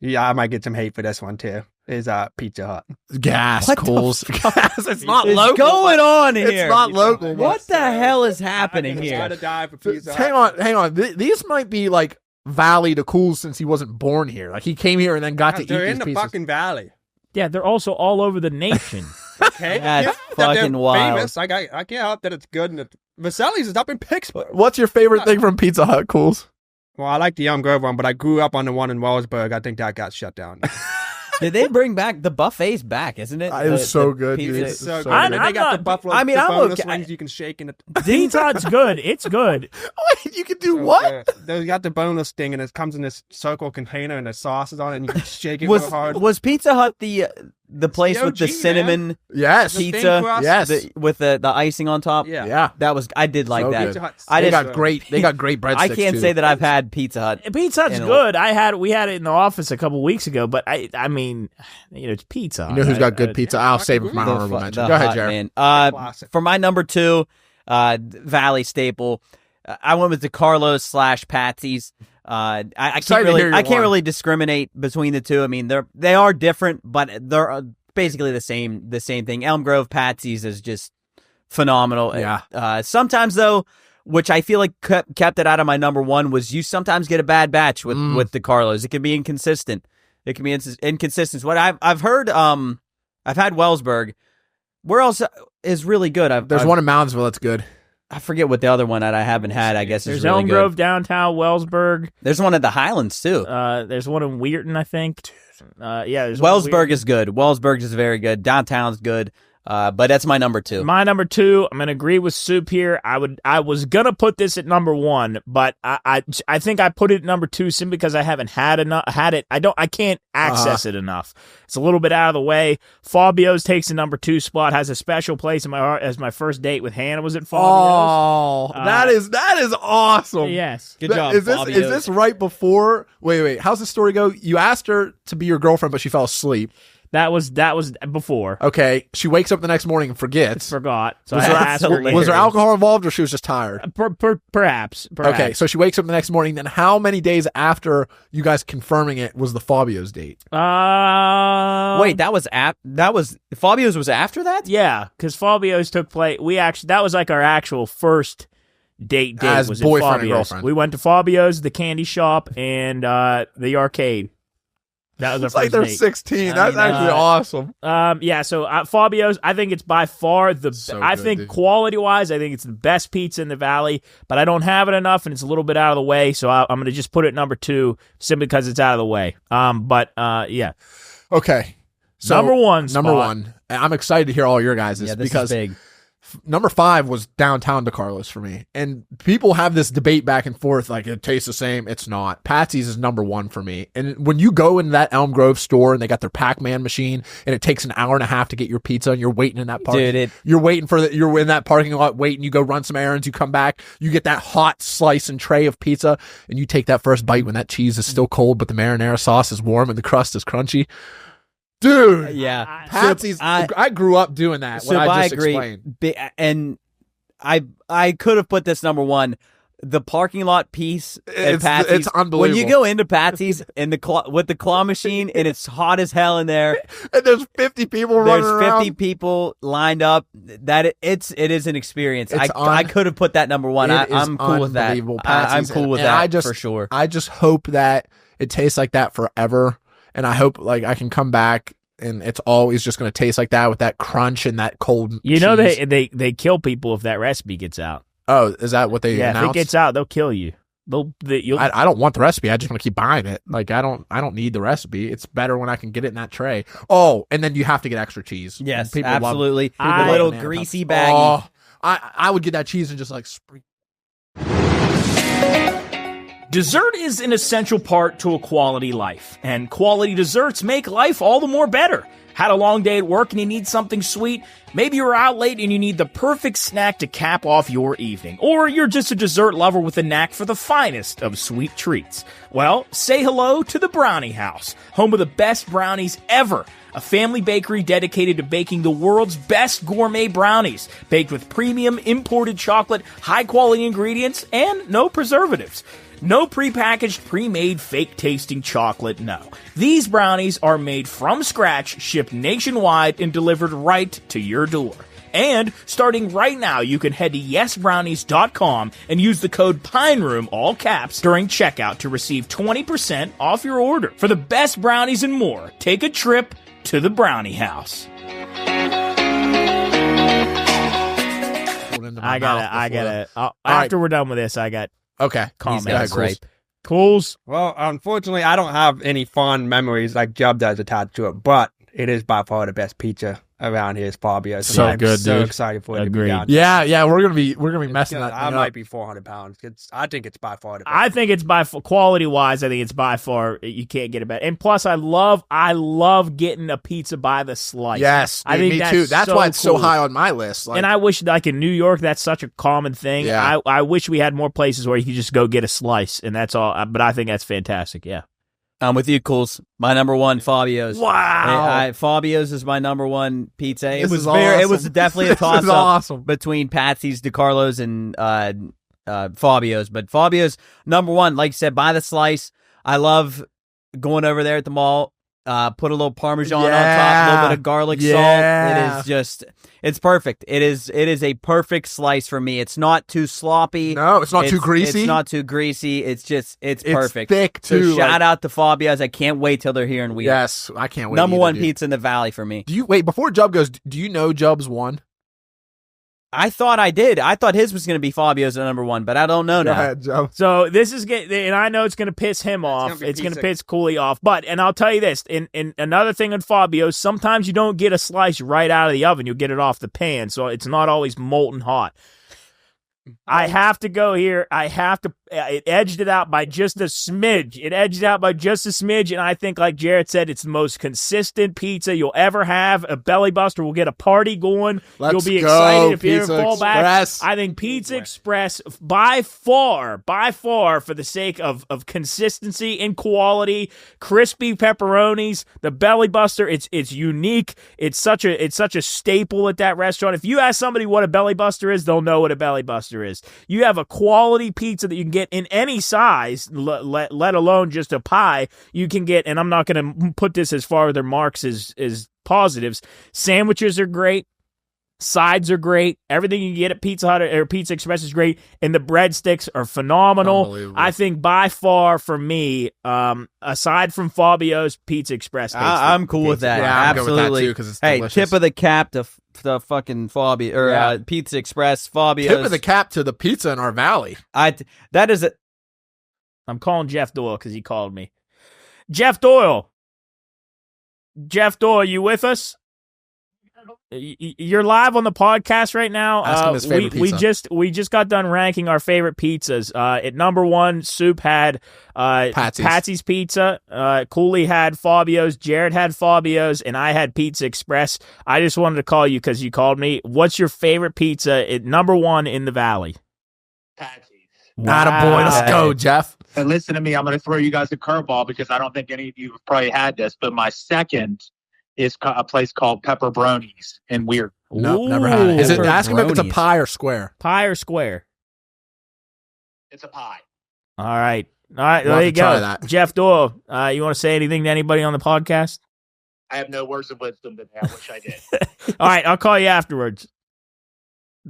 Yeah, I might get some hate for this one too. Is Pizza Hut. Gas, What the Coles. Gas. It's not What's local. going on here? It's not local. What the hell is happening I here? gotta die for Pizza Hang Hut. on. These might be like Valley to Coles since he wasn't born here. Like he came here and then got to eat They're these in the pieces. fucking valley. Yeah, they're also all over the nation. Okay, That's that they're fucking wild. Famous. I can't help that it's good. And Vicelli's is up in Pittsburgh. What's your favorite thing from Pizza Hut, Coles? Well, I like the Elm Grove one, but I grew up on the one in Wellsburg. I think that got shut down. Did they bring back the buffet's back? Isn't it? It was so good, pizza- dude. It's so So good. good. And they got the not- buffalo. I mean, the I'm boneless okay. wings you can shake in it. Pizza Hut's good. It's good. Wait, you can do what? They got the boneless thing, and it comes in this circle container, and the sauce is on it, and you can shake it Was real hard. was Pizza Hut the place with the OG, man. cinnamon Yes. The thin pizza? crust. Yes. With the icing on top? Yeah. Yeah. That was I did like So that. good. Pizza Hut's I They didn't- got great. They got great breadsticks. I can't too. say that I've had Pizza Hut. Pizza Hut's And a- good. We had it in the office a couple weeks ago, but I mean, it's pizza. You know who's got good I- pizza? I'll save it for my The honorable fu- mention. the Go ahead, Hut, Jared. man. Classic. For my number 2, Valley staple, I went with the Carlos / Patsy's. I Excited can't to really hear your I can't one. really discriminate between the two. I mean, they are different, but they're basically the same thing. Elm Grove Patsy's is just phenomenal. Yeah. Sometimes though, which I feel like kept it out of my number 1, was you sometimes get a bad batch with the Carlos. It can be inconsistent. It can be inconsistent. What I've heard, I've had Wellsburg. Where else is really good? There's one in Moundsville that's good. I forget what the other one that I haven't had. I guess There's is really Elm good. Grove downtown, Wellsburg. There's one at the Highlands too. There's one in Weirton, I think. Yeah, there's Wellsburg is good. Wellsburg is very good. Downtown's good. But that's my number 2. My number 2, I'm gonna agree with Soup here. I was gonna put this at number 1, but I think I put it at number 2 simply because I haven't had it. I can't access it enough. It's a little bit out of the way. Fabio's takes the number 2 spot. Has a special place in my heart as my first date with Hannah was at Fabio's. Oh, that is awesome. Yes. Good job, Is Fabio. this right before? Wait. How's the story go? You asked her to be your girlfriend, but she fell asleep. That was before. Okay. She wakes up the next morning and forgets. Forgot. So Was I there, asked her. hilarious. was there alcohol involved, or she was just tired? Perhaps. Okay, so she wakes up the next morning. Then how many days after you guys confirming it was the Fabio's date? Wait, that was Fabio's was after that? Yeah, because Fabio's took place. That was like our actual first date. As Was boyfriend at and Fabio's. girlfriend. We went to Fabio's, the candy shop, and the arcade. That was our It's like first they're date. 16. That's mean, actually awesome. Yeah, so Fabio's, I think it's by far So I good, think dude. quality-wise, I think it's the best pizza in the valley, but I don't have it enough, and it's a little bit out of the way, so I'm going to just put it number 2 simply because it's out of the way. Yeah. Okay. So Number 1 Number spot. 1. I'm excited to hear all your guys' Yeah, this because is big. number 5 was downtown DeCarlos for me. And people have this debate back and forth like it tastes the same. It's not. Patsy's is number 1 for me. And when you go in that Elm Grove store and they got their Pac-Man machine and it takes an hour and a half to get your pizza and you're waiting in that parking Dude, you're in that parking lot waiting, you go run some errands, you come back, you get that hot slice and tray of pizza and you take that first bite when that cheese is still cold but the marinara sauce is warm and the crust is crunchy. Dude. Yeah. Patsy's I grew up doing that. So what I I just agree. explained. And I could have put this number 1, the parking lot piece at It's Patsy's. unbelievable. When you go into Patsy's and with the claw machine and it's hot as hell in there. And there's 50 people running around. There's 50 people lined up. It is an experience. I could have put that number one. I'm cool with that. I'm cool with that for sure. I just hope that it tastes like that forever, and I hope like I can come back and it's always just going to taste like that with that crunch and that cold. You know cheese. they kill people if that recipe gets out. Oh, is that what they announced? If it gets out, they'll kill you. I don't want the recipe. I just want to keep buying it. Like I don't need the recipe. It's better when I can get it in that tray. Oh, and then you have to get extra cheese. Yes, people absolutely. Love a little banana greasy puffs. baggie. Oh, I would get that cheese and just like sprinkle. Dessert is an essential part to a quality life, and quality desserts make life all the more better. Had a long day at work and you need something sweet? Maybe you're out late and you need the perfect snack to cap off your evening. Or you're just a dessert lover with a knack for the finest of sweet treats. Well, say hello to the Brownie House, home of the best brownies ever. A family bakery dedicated to baking the world's best gourmet brownies, baked with premium imported chocolate, high-quality ingredients, and no preservatives. No prepackaged, pre-made, fake-tasting chocolate, no. These brownies are made from scratch, shipped nationwide, and delivered right to your door. And starting right now, you can head to yesbrownies.com and use the code PINEROOM, all caps, during checkout to receive 20% off your order. For the best brownies and more, take a trip to the Brownie House. After we're done with this, I got comments. Great. Cools. Well, unfortunately, I don't have any fond memories like Jub does attached to it, but it is by far the best pizza around here is Fabio's. So I'm good, so dude. excited for it to Agreed. be down. Yeah, we're gonna be messing that. I might be 400 pounds. I think it's by far the best. I think it's quality wise. I think it's by far you can't get it better. And plus, I love getting a pizza by the slice. Yes, I dude, think me too. That's why it's so cool. high on my list. Like, And I wish, like in New York, that's such a common thing. Yeah. I wish we had more places where you could just go get a slice, and that's all. But I think that's fantastic. Yeah. I'm with you, Cools. My number one, Fabio's. Wow. Fabio's is my number one pizza. This It was is awesome. It was definitely a This is toss up awesome. between Patsy's, DeCarlo's, and Fabio's. But Fabio's number one, like you said, by the slice. I love going over there at the mall. Put a little Parmesan on top, a little bit of garlic salt. It is just, it's perfect. It is a perfect slice for me. It's not too sloppy. No, it's not too greasy. It's not too greasy. It's perfect. Thick So too. shout out to Fabio's. I can't wait till they're here in Wheeler. Yes, I can't wait. Number either, one dude. pizza in the valley for me. Do you wait before Jub goes? Do you know Jub's won? I thought I did. I thought his was going to be Fabio's at number one, but I don't know Go now. ahead, Jub. So this is and I know it's going to piss him off. It's going to piss Cooley off. And I'll tell you this. In another thing on Fabio's, sometimes you don't get a slice right out of the oven. You'll get it off the pan, so it's not always molten hot. I have to go here. It edged it out by just a smidge. And I think, like Jarrett said, it's the most consistent pizza you'll ever have. A belly buster will get a party going. Let's You'll be go, excited if you ever Pizza fall back. Express. I think Pizza Express, by far, for the sake of consistency and quality, crispy pepperonis, the belly buster, it's unique. It's such a staple at that restaurant. If you ask somebody what a belly buster is, they'll know what a belly buster is. You have a quality pizza that you can get in any size, let alone just a pie. You can get, and I'm not going to put this as far as their marks as positives. Sandwiches are great. Sides are great. Everything you can get at Pizza Hut or Pizza Express is great. And the breadsticks are phenomenal. Unbelievable. I think by far for me, aside from Fabio's, Pizza Express. I'm cool with that. Yeah, I'm good with that Absolutely. too, 'cause it's hey, delicious. tip of the cap to the fucking Fabio or Pizza Express. Fabio's. Tip of the cap to the pizza in our valley. That is it. I'm calling Jeff Doyle because he called me. Jeff Doyle, you with us? You're live on the podcast right now. Ask him his favorite pizza. We just got done ranking our favorite pizzas. At number one, Soup had Patsy's Pizza. Cooley had Fabio's. Jarrett had Fabio's, and I had Pizza Express. I just wanted to call you because you called me. What's your favorite pizza at number one in the valley? Patsy's. Not a boy. Let's go, Jeff. And listen to me, I'm going to throw you guys a curveball because I don't think any of you have probably had this, but my second is a place called Pepper Bronies in Weird. Nope, never had it. Is it? Ask him if it's a Pepperonis. pie or square. Pie or square? It's a pie. All right. There We'll have you to try go. that. Jeff Doyle, you want to say anything to anybody on the podcast? I have no words of wisdom today. I wish I did. All right, I'll call you afterwards.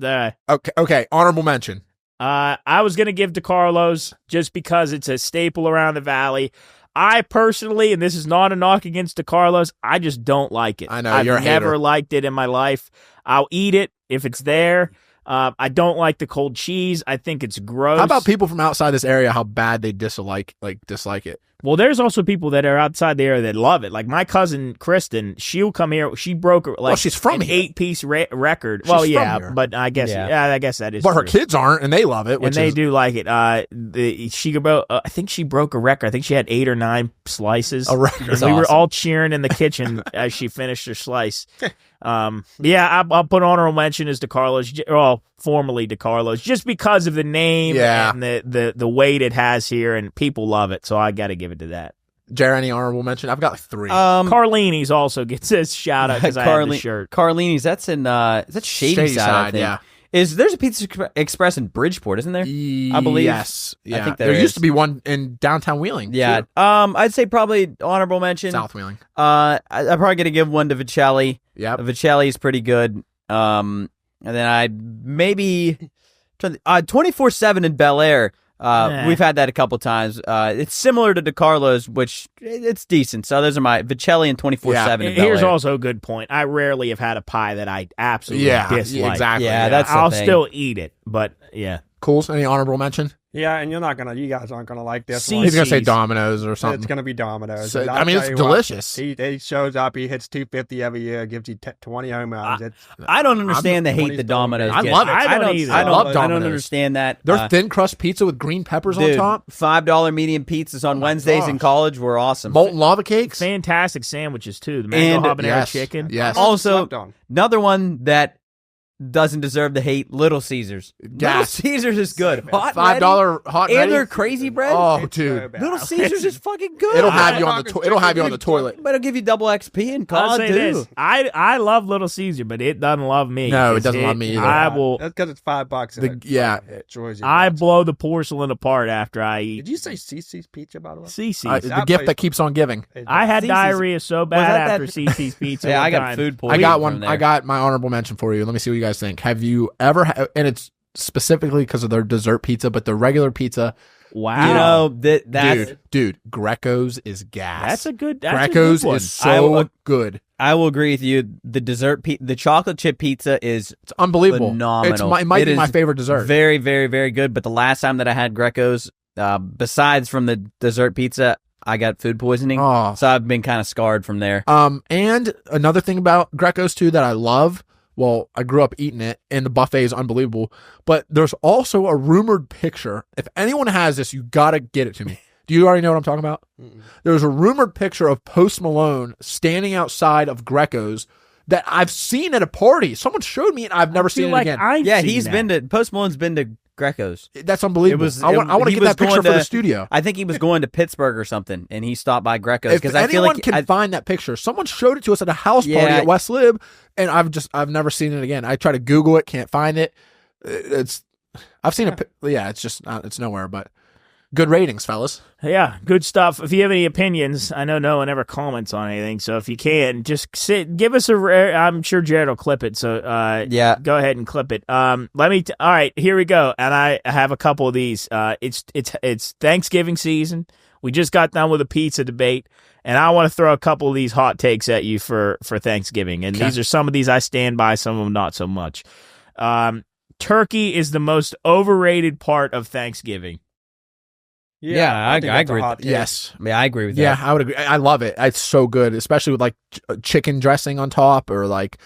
Okay. Honorable mention. I was going to give to Carlos just because it's a staple around the valley. I personally, and this is not a knock against DeCarlos, I just don't like it. I know, I've you're a never hater. liked it in my life. I'll eat it if it's there. I don't like the cold cheese. I think it's gross. How about people from outside this area? How bad they dislike it? Well, there's also people that are outside the area that love it. Like my cousin Kristen, she'll come here. She broke she's from an here. 8-piece record. She's well, from yeah, here. but I guess I guess that is. But her true. kids aren't, and they love it. And Which they is, do like it. I think she broke a record. I think she had 8 or 9 slices. A record. And we were all cheering in the kitchen as she finished her slice. I'll put honorable mention as DeCarlos. Well, formerly DeCarlos, just because of the name and the weight it has here, and people love it. So I got to give it to that. Jared, any honorable mention? I've got like 3. Carlini's also gets his shout out because I have the shirt. Carlini's, that's in is that Shady Side, I think. Yeah. There's a Pizza Express in Bridgeport, isn't there? I believe. Yes. Yeah. I think there used to be one in downtown Wheeling. Yeah. too. I'd say probably honorable mention. South Wheeling. I'm probably gonna give one to Vicelli. Yep. Vicelli's pretty good. And then I maybe 24/7 in Bel Air. We've had that a couple times. It's similar to DeCarlos, which it's decent. So those are my Vicelli and 24/7 in Bel Here's Air. also a good point. I rarely have had a pie that I absolutely dislike. Exactly. Yeah, that's the I'll thing. still eat it, but yeah. Cool. Any honorable mention? Yeah, and you guys aren't gonna like this See, one. He's gonna say C's. Domino's or something. It's gonna be Domino's. So, And I I'll mean, tell it's you what, delicious. he shows up. He hits 250 every year. Gives you 20 home runs. I don't understand the hate 20 the Domino's. I gets. love it. I don't either. I love I don't Domino's. understand that. Their thin crust pizza with green peppers on Dude, top. $5 medium pizzas on Wednesdays in gosh. college were awesome. Molten lava cakes. Fantastic sandwiches too. The mango habanero yes, chicken. Yes. Also, Slept on. another one that doesn't deserve the hate, Little Caesars. Little Gas. Caesars is good. Hot $5 hot and ready. their crazy bread. Oh, It's so dude. bad. Little Caesars is fucking good. It'll have you on the it'll have you on the toilet. But it'll give you double XP and I'll COD say too. this. I love Little Caesar, but it doesn't love me. No, it doesn't love me either. I will. That's because it's $5. and Yeah. it destroys you. I blow the porcelain apart after I eat. Did you say CC's Pizza, by the way? CC's. The That gift place- that keeps on giving. I had CC's. diarrhea so bad that after that- CC's pizza. Yeah, one I got time. food poisoning. I got from one. there. I got my honorable mention for you. Let me see what you guys think. Have you ever? And it's specifically because of their dessert pizza, but the regular pizza, Wow. You know that's dude, Greco's is gas. That's a good. That's Greco's a good one. is so good. I will agree with you. The the chocolate chip pizza is It's unbelievable. phenomenal. It might be is my favorite dessert. Very, very, very good. But the last time that I had Greco's, besides from the dessert pizza, I got food poisoning. Oh. So I've been kind of scarred from there. And another thing about Greco's too that I love. Well, I grew up eating it, and the buffet is unbelievable. But there's also a rumored picture. If anyone has this, you gotta get it to me. Do you already know what I'm talking about? There's a rumored picture of Post Malone standing outside of Greco's that I've seen at a party. Someone showed me, and I've never seen it again. Yeah, he's been to Post Malone's been to Greco's. That's unbelievable. I want to he get was that picture going for the to- studio. I think he was going to Pittsburgh or something, and he stopped by Greco's If because I feel anyone like can find that picture, someone showed it to us at a house party Yeah. at West Lib, and I've never seen it again. I try to Google it, can't find it. I've seen it. Yeah, it's just it's nowhere. But good ratings, fellas. Yeah, good stuff. If you have any opinions, I know no one ever comments on anything, so if you can, just give us I'm sure Jarrett will clip it, so Yeah. go ahead and clip it. All right, here we go, and I have a couple of these. It's Thanksgiving season. We just got done with a pizza debate, and I want to throw a couple of these hot takes at you for Thanksgiving, and these are some of these I stand by, some of them not so much. Turkey is the most overrated part of Thanksgiving. Yeah, I think that's a agree. hot take. Yes. Yeah, I agree with Yeah, that. I would agree. I love it. It's so good, especially with like chicken dressing on top, or like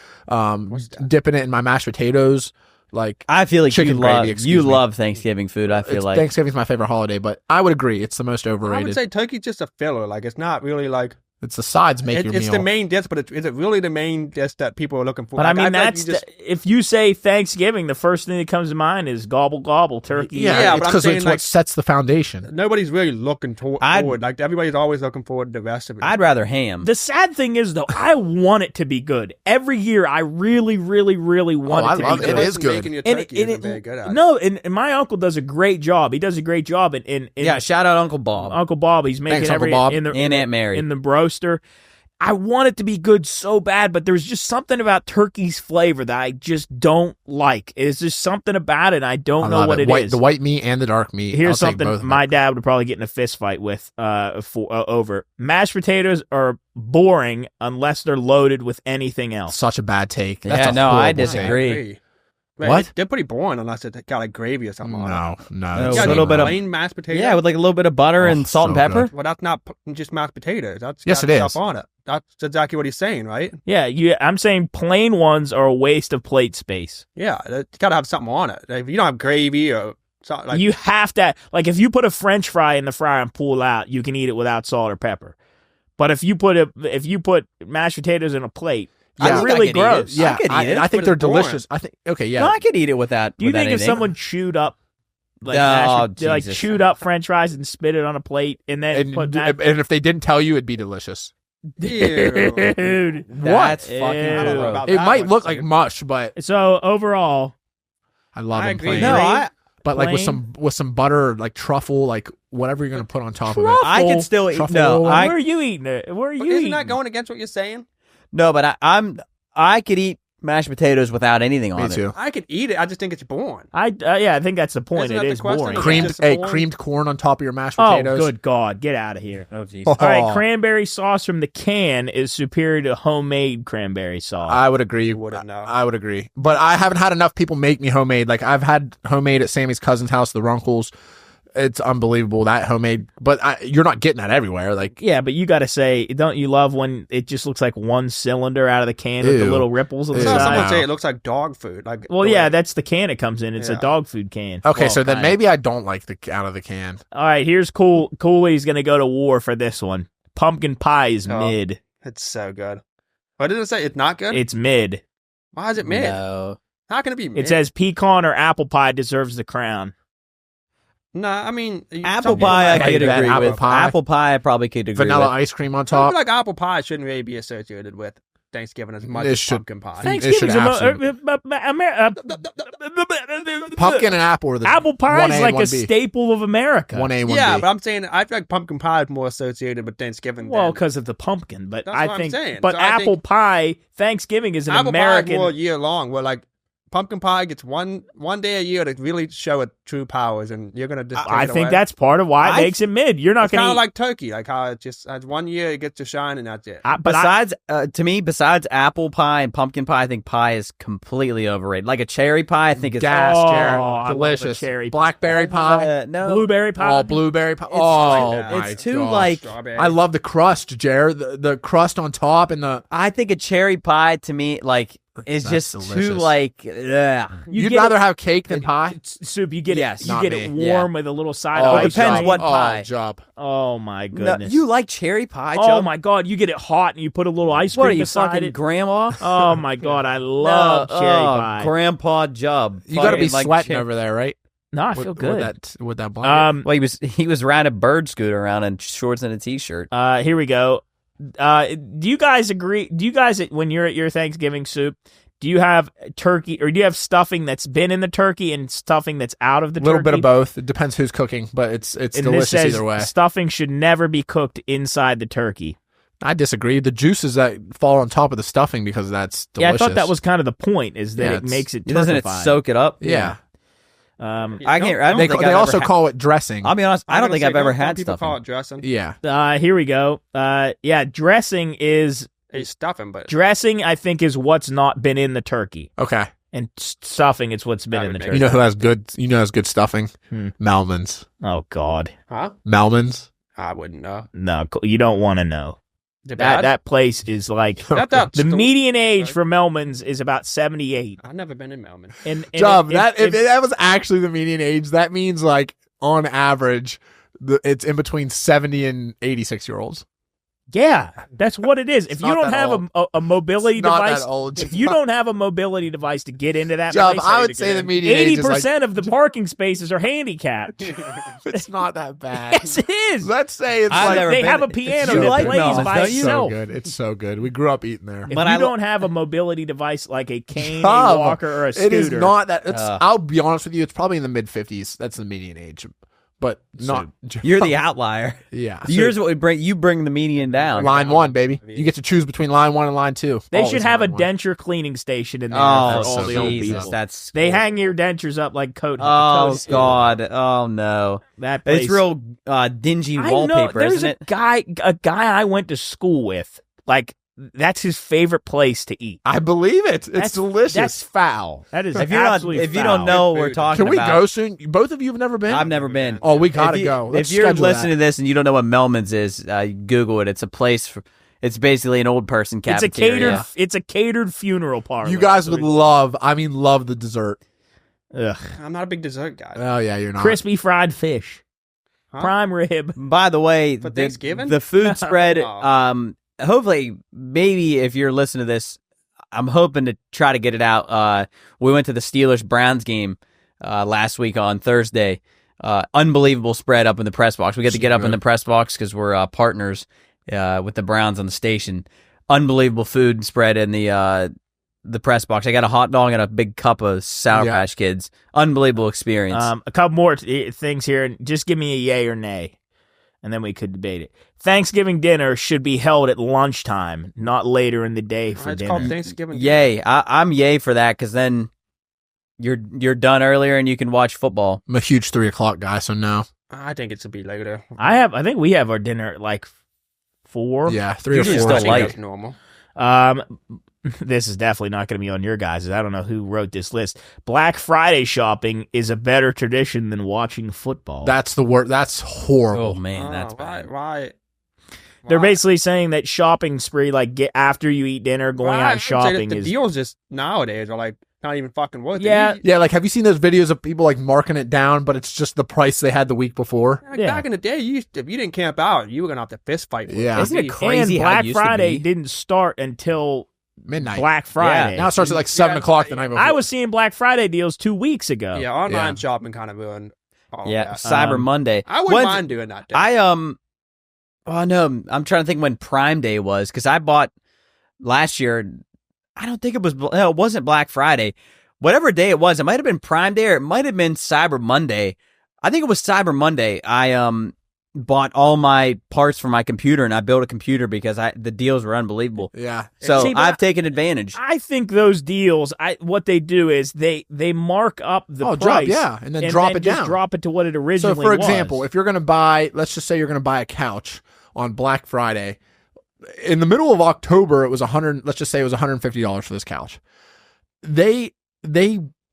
dipping it in my mashed potatoes. Like I feel like Chicken gravy, excuse me. love Thanksgiving food. I feel like Thanksgiving's my favorite holiday, but I would agree it's the most I overrated. would say turkey's just a filler. Like, it's not really like It's the sides make your It's meal. the main dish, but is it really the main dish that people are looking for? But I mean, feel like that's if you say Thanksgiving, the first thing that comes to mind is gobble gobble turkey. yeah, but it's I'm because saying, it's like, what sets the foundation. nobody's really looking forward. Like everybody's always looking forward to the rest of it. I'd rather ham. The sad thing is, though, I want it to be good. Every year, I really, really, really want I it to love be it. good. It is good. Making your And turkey isn't very good at it. No, and my uncle does a great job. He does a great job. Yeah, shout out Uncle Bob. Uncle Bob. He's making Thanks, Uncle every Bob. in the And Aunt Mary. in the roaster. I want it to be good so bad, but there's just something about turkey's flavor that I just don't like. It's just something about it. I don't know love what it is. The white meat and the dark meat. Here's I'll take both something of them. my dad would probably get in a fist fight with over. Mashed potatoes are boring unless they're loaded with anything else. Such a bad take. Yeah, That's a no, I horrible disagree. take. Man, What? They're pretty boring unless it's got like gravy or something on it. No. No, it's a Yeah, little so bit of- plain mashed potatoes. Yeah, with like a little bit of butter Oh, and salt and so pepper. good. Well, that's not just mashed potatoes. That's Yes, got it stuff is. on it. That's exactly what he's saying, right? Yeah, I'm saying plain ones are a waste of plate space. Yeah, it's got to have something on it. If you don't have gravy or something, like You have to, like, if you put a French fry in the fryer and pull it out, you can eat it without salt or pepper. But if you put mashed potatoes in a plate, I it's think I really could eat it. gross. I Yeah, could eat it, I think but they're it's boring. delicious. I think. Okay, yeah. No, I could eat it with that. Do you with that think if anything. someone chewed up, like, Oh, like Jesus. chewed up French fries and spit it on a plate and then and, put that? and if they didn't tell you, it'd be delicious. Ew. Dude. That's Ew. fucking I don't know gross. about It that might one, look too. like mush, but So overall, I love I them agree. plain. No, But like with plain. some butter, like truffle, like whatever you're gonna put on top of it. I could still eat. Truffle. No, Where where are you eating it? Where are But you isn't eating? that going against what you're saying? no, but I could eat mashed potatoes without anything on Me it. too. I could eat it. I just think it's boring. I think that's the point. Isn't It that the is question? boring. Like, Creamed, just hey, boring. creamed corn on top of your mashed Oh, potatoes. good God. Get out of here. Oh, jeez. Oh. All right, cranberry sauce from the can is superior to homemade cranberry sauce. I would agree. You wouldn't know. I would agree. But I haven't had enough people make me homemade. Like I've had homemade at Sammy's cousin's house, the Runkles. It's unbelievable, that homemade. But you're not getting that everywhere. Like Yeah, but you got to say, don't you love when it just looks like one cylinder out of the can with the Ew. little ripples on the Ew. So side? someone Wow. say it looks like dog food. Like, Well, yeah, that's the can it comes in. It's a Yeah. dog food can. okay, Well, so then kinda. maybe I don't like the out of the can. All right, here's Cooley's going to go to war for this one. Pumpkin pie is Oh. mid. it's so good. What did it say? It's not good. It's mid. Why is it mid? No. How can it be mid? It says pecan or apple pie deserves the crown. No, I mean Apple some people pie, I like- could that agree apple with. pie. Apple pie, I probably could agree Vanilla with. ice cream on I top. feel like apple pie shouldn't really be associated with Thanksgiving as much It as should- pumpkin pie. Thanksgiving's absolutely- Pumpkin and apple are the apple pie 1A is and like a 1B. staple of America. 1A, 1B. Yeah, but I'm saying I feel like pumpkin pie is more associated with Thanksgiving. Well, than because of the pumpkin, but That's I what I'm think, saying. but So I apple think- pie, Thanksgiving is an apple American. pie is more year long. Where like pumpkin pie gets one day a year to really show its true powers, and you're gonna just. I take it think away. that's part of why it I- makes it mid. You're not It's kind going of to like turkey, like how it just has 1 year it gets to shine and that's it. Besides, to me, besides apple pie and pumpkin pie, I think pie is completely overrated. Like a cherry pie, I think is Gas, Oh, Jared. I love a Delicious. cherry pie. Blackberry pie. no, blueberry pie. Oh, blueberry pie. It's Oh, like- my it's too, gosh. like- Strawberry. I love the crust, Jared. The crust on top and the. I think a cherry pie to me, like, is That's just too delicious. like. Ugh. You You'd get rather it- have cake than pie. soup. You get Yes. it. You Not get me. it Yeah. warm with a little side Oh, of it ice. depends cream. what pie. Oh, job. Oh my No, goodness. you like cherry pie? Oh Chubb? my god, you get it hot and you put a little ice cream What are you beside fucking it. grandma? Oh my god, I love No, cherry oh, pie. Grandpa Jubb. You got to be Fucking like sweating cher- over there, right? No, I feel good. With that blanket. Well, he was riding a bird scooter around in shorts and a t-shirt. Here we go. Do you guys agree? Do you guys, when you're at your Thanksgiving soup, do you have turkey or do you have stuffing that's been in the turkey and stuffing that's out of the A little turkey? bit of both. It depends who's cooking, but it's And this delicious says either way. stuffing should never be cooked inside the turkey. I disagree. The juices that fall on top of the stuffing because that's delicious. Yeah, I thought that was kind of the point, is that Yeah, it it's- makes it Doesn't it turkified. soak it up? Yeah. I can't. I don't They, think they I've also ever call it dressing. I'll be honest. I don't think I've ever had people stuffing. call it dressing. Yeah. Here we go. Yeah, dressing is It's stuffing, but dressing. I think is what's not been in the turkey, Okay. and stuffing is what's been That in the would turkey. make You know who has good? You know who has good stuffing? Hmm. Melman's. Oh God, huh? Melman's. I wouldn't know. no, you don't want to know. Is it That bad? that place is like That's the median age for Melman's is about 78. I've never been in Melman. And Job. if- If that was actually the median age, that means like on average, it's in between 70 and 86-year-olds. Yeah, that's what it is. If you not don't that have old. a mobility It's not device, that old. if you don't have a mobility device to get into that Jeff, place, I would say the median age is like 80% of the parking spaces are handicapped. it's not that bad. Yes, it is. Let's say it's I've like never They been- have a piano You that like plays Melvins, by don't it's you? so itself. good. It's so good. We grew up eating there. If But you I- don't have a mobility device like a cane, a Tough. walker, or a It scooter, is not that. It's, Ugh. I'll be honest with you. It's probably in the mid 50s. That's the median age, but not. You're the outlier. yeah. Yours what we bring. You bring the median down. Line 1, baby. You get to choose between line 1 and line 2. They Always should have a line 1. denture cleaning station in there Oh, for all the old Jesus, people. that's They hang your dentures up like coat. Oh coat- God! Oh no! that place. It's real dingy I wallpaper, know, there's isn't a it? guy I went to school with. Like that's his favorite place to eat. I believe it. It's That's- delicious. That's foul. That is If you're not, absolutely if you foul. don't know what we're Food. talking Can we about, go soon? Both of you have never been? I've never been. Oh, we gotta If you- go. Let's if you're schedule listening that. to this and you don't know what Melman's is, Google it. It's a place for. It's basically an old person It's a cafeteria. catered funeral parlor. You guys would love the dessert. Ugh. I'm not a big dessert guy. Oh yeah, you're not. Crispy fried fish, Huh? prime rib. By the way, For the, Thanksgiving? the food spread. Oh. Hopefully, maybe if you're listening to this, I'm hoping to try to get it out. We went to the Steelers Browns game last week on Thursday. Unbelievable spread up in the press box. We get to get up in the press box because we're partners with the Browns on the station. Unbelievable food spread in the press box. I got a hot dog and a big cup of Sour Yeah. Patch Kids. Unbelievable experience. A couple more things here, and just give me a yay or nay, and then we could debate it. Thanksgiving dinner should be held at lunchtime, not later in the day for It's dinner. called Thanksgiving. Yay! I'm yay for that because then you're done earlier and you can watch football. I'm a huge 3 o'clock guy, so no. I think it should be later. I think we have our dinner at like 4. Yeah, 3 or Usually 4. still I think light. that's normal. This is definitely not going to be on your guys'. I don't know who wrote this list. Black Friday shopping is a better tradition than watching football. That's the word. That's horrible. Oh man, that's why, bad. why? They're basically saying that shopping spree, like get after you eat dinner, going out shopping the is. deals just nowadays are like not even fucking worth Yeah. it. Yeah, like have you seen those videos of people like marking it down, but it's just the price they had the week before? Like, Yeah. Back in the day, if you didn't camp out, you were gonna have to fist fight. Yeah. Isn't it crazy and how it Black used to Friday be? didn't start until Midnight. Black Friday. Now it starts at like 7 o'clock the night before. I was seeing Black Friday deals 2 weeks ago. Yeah, online Yeah. shopping kind of ruined. All Yeah, that. Cyber Monday. I wouldn't mind doing that. Day. Oh no, I'm trying to think when Prime Day was because I bought last year. I don't think it was. No, it wasn't Black Friday. Whatever day it was, it might have been Prime Day or it might have been Cyber Monday. I think it was Cyber Monday. I bought all my parts for my computer and I built a computer because the deals were unbelievable. Yeah. So See, but I've taken advantage. I think those deals, what they do is they mark up the price. drop, yeah, and then drop it just down. drop it to what it So originally for was. example, if you're going to buy, let's just say you're going to buy a couch on Black Friday, in the middle of October, it was let's just say it was $150 for this couch. They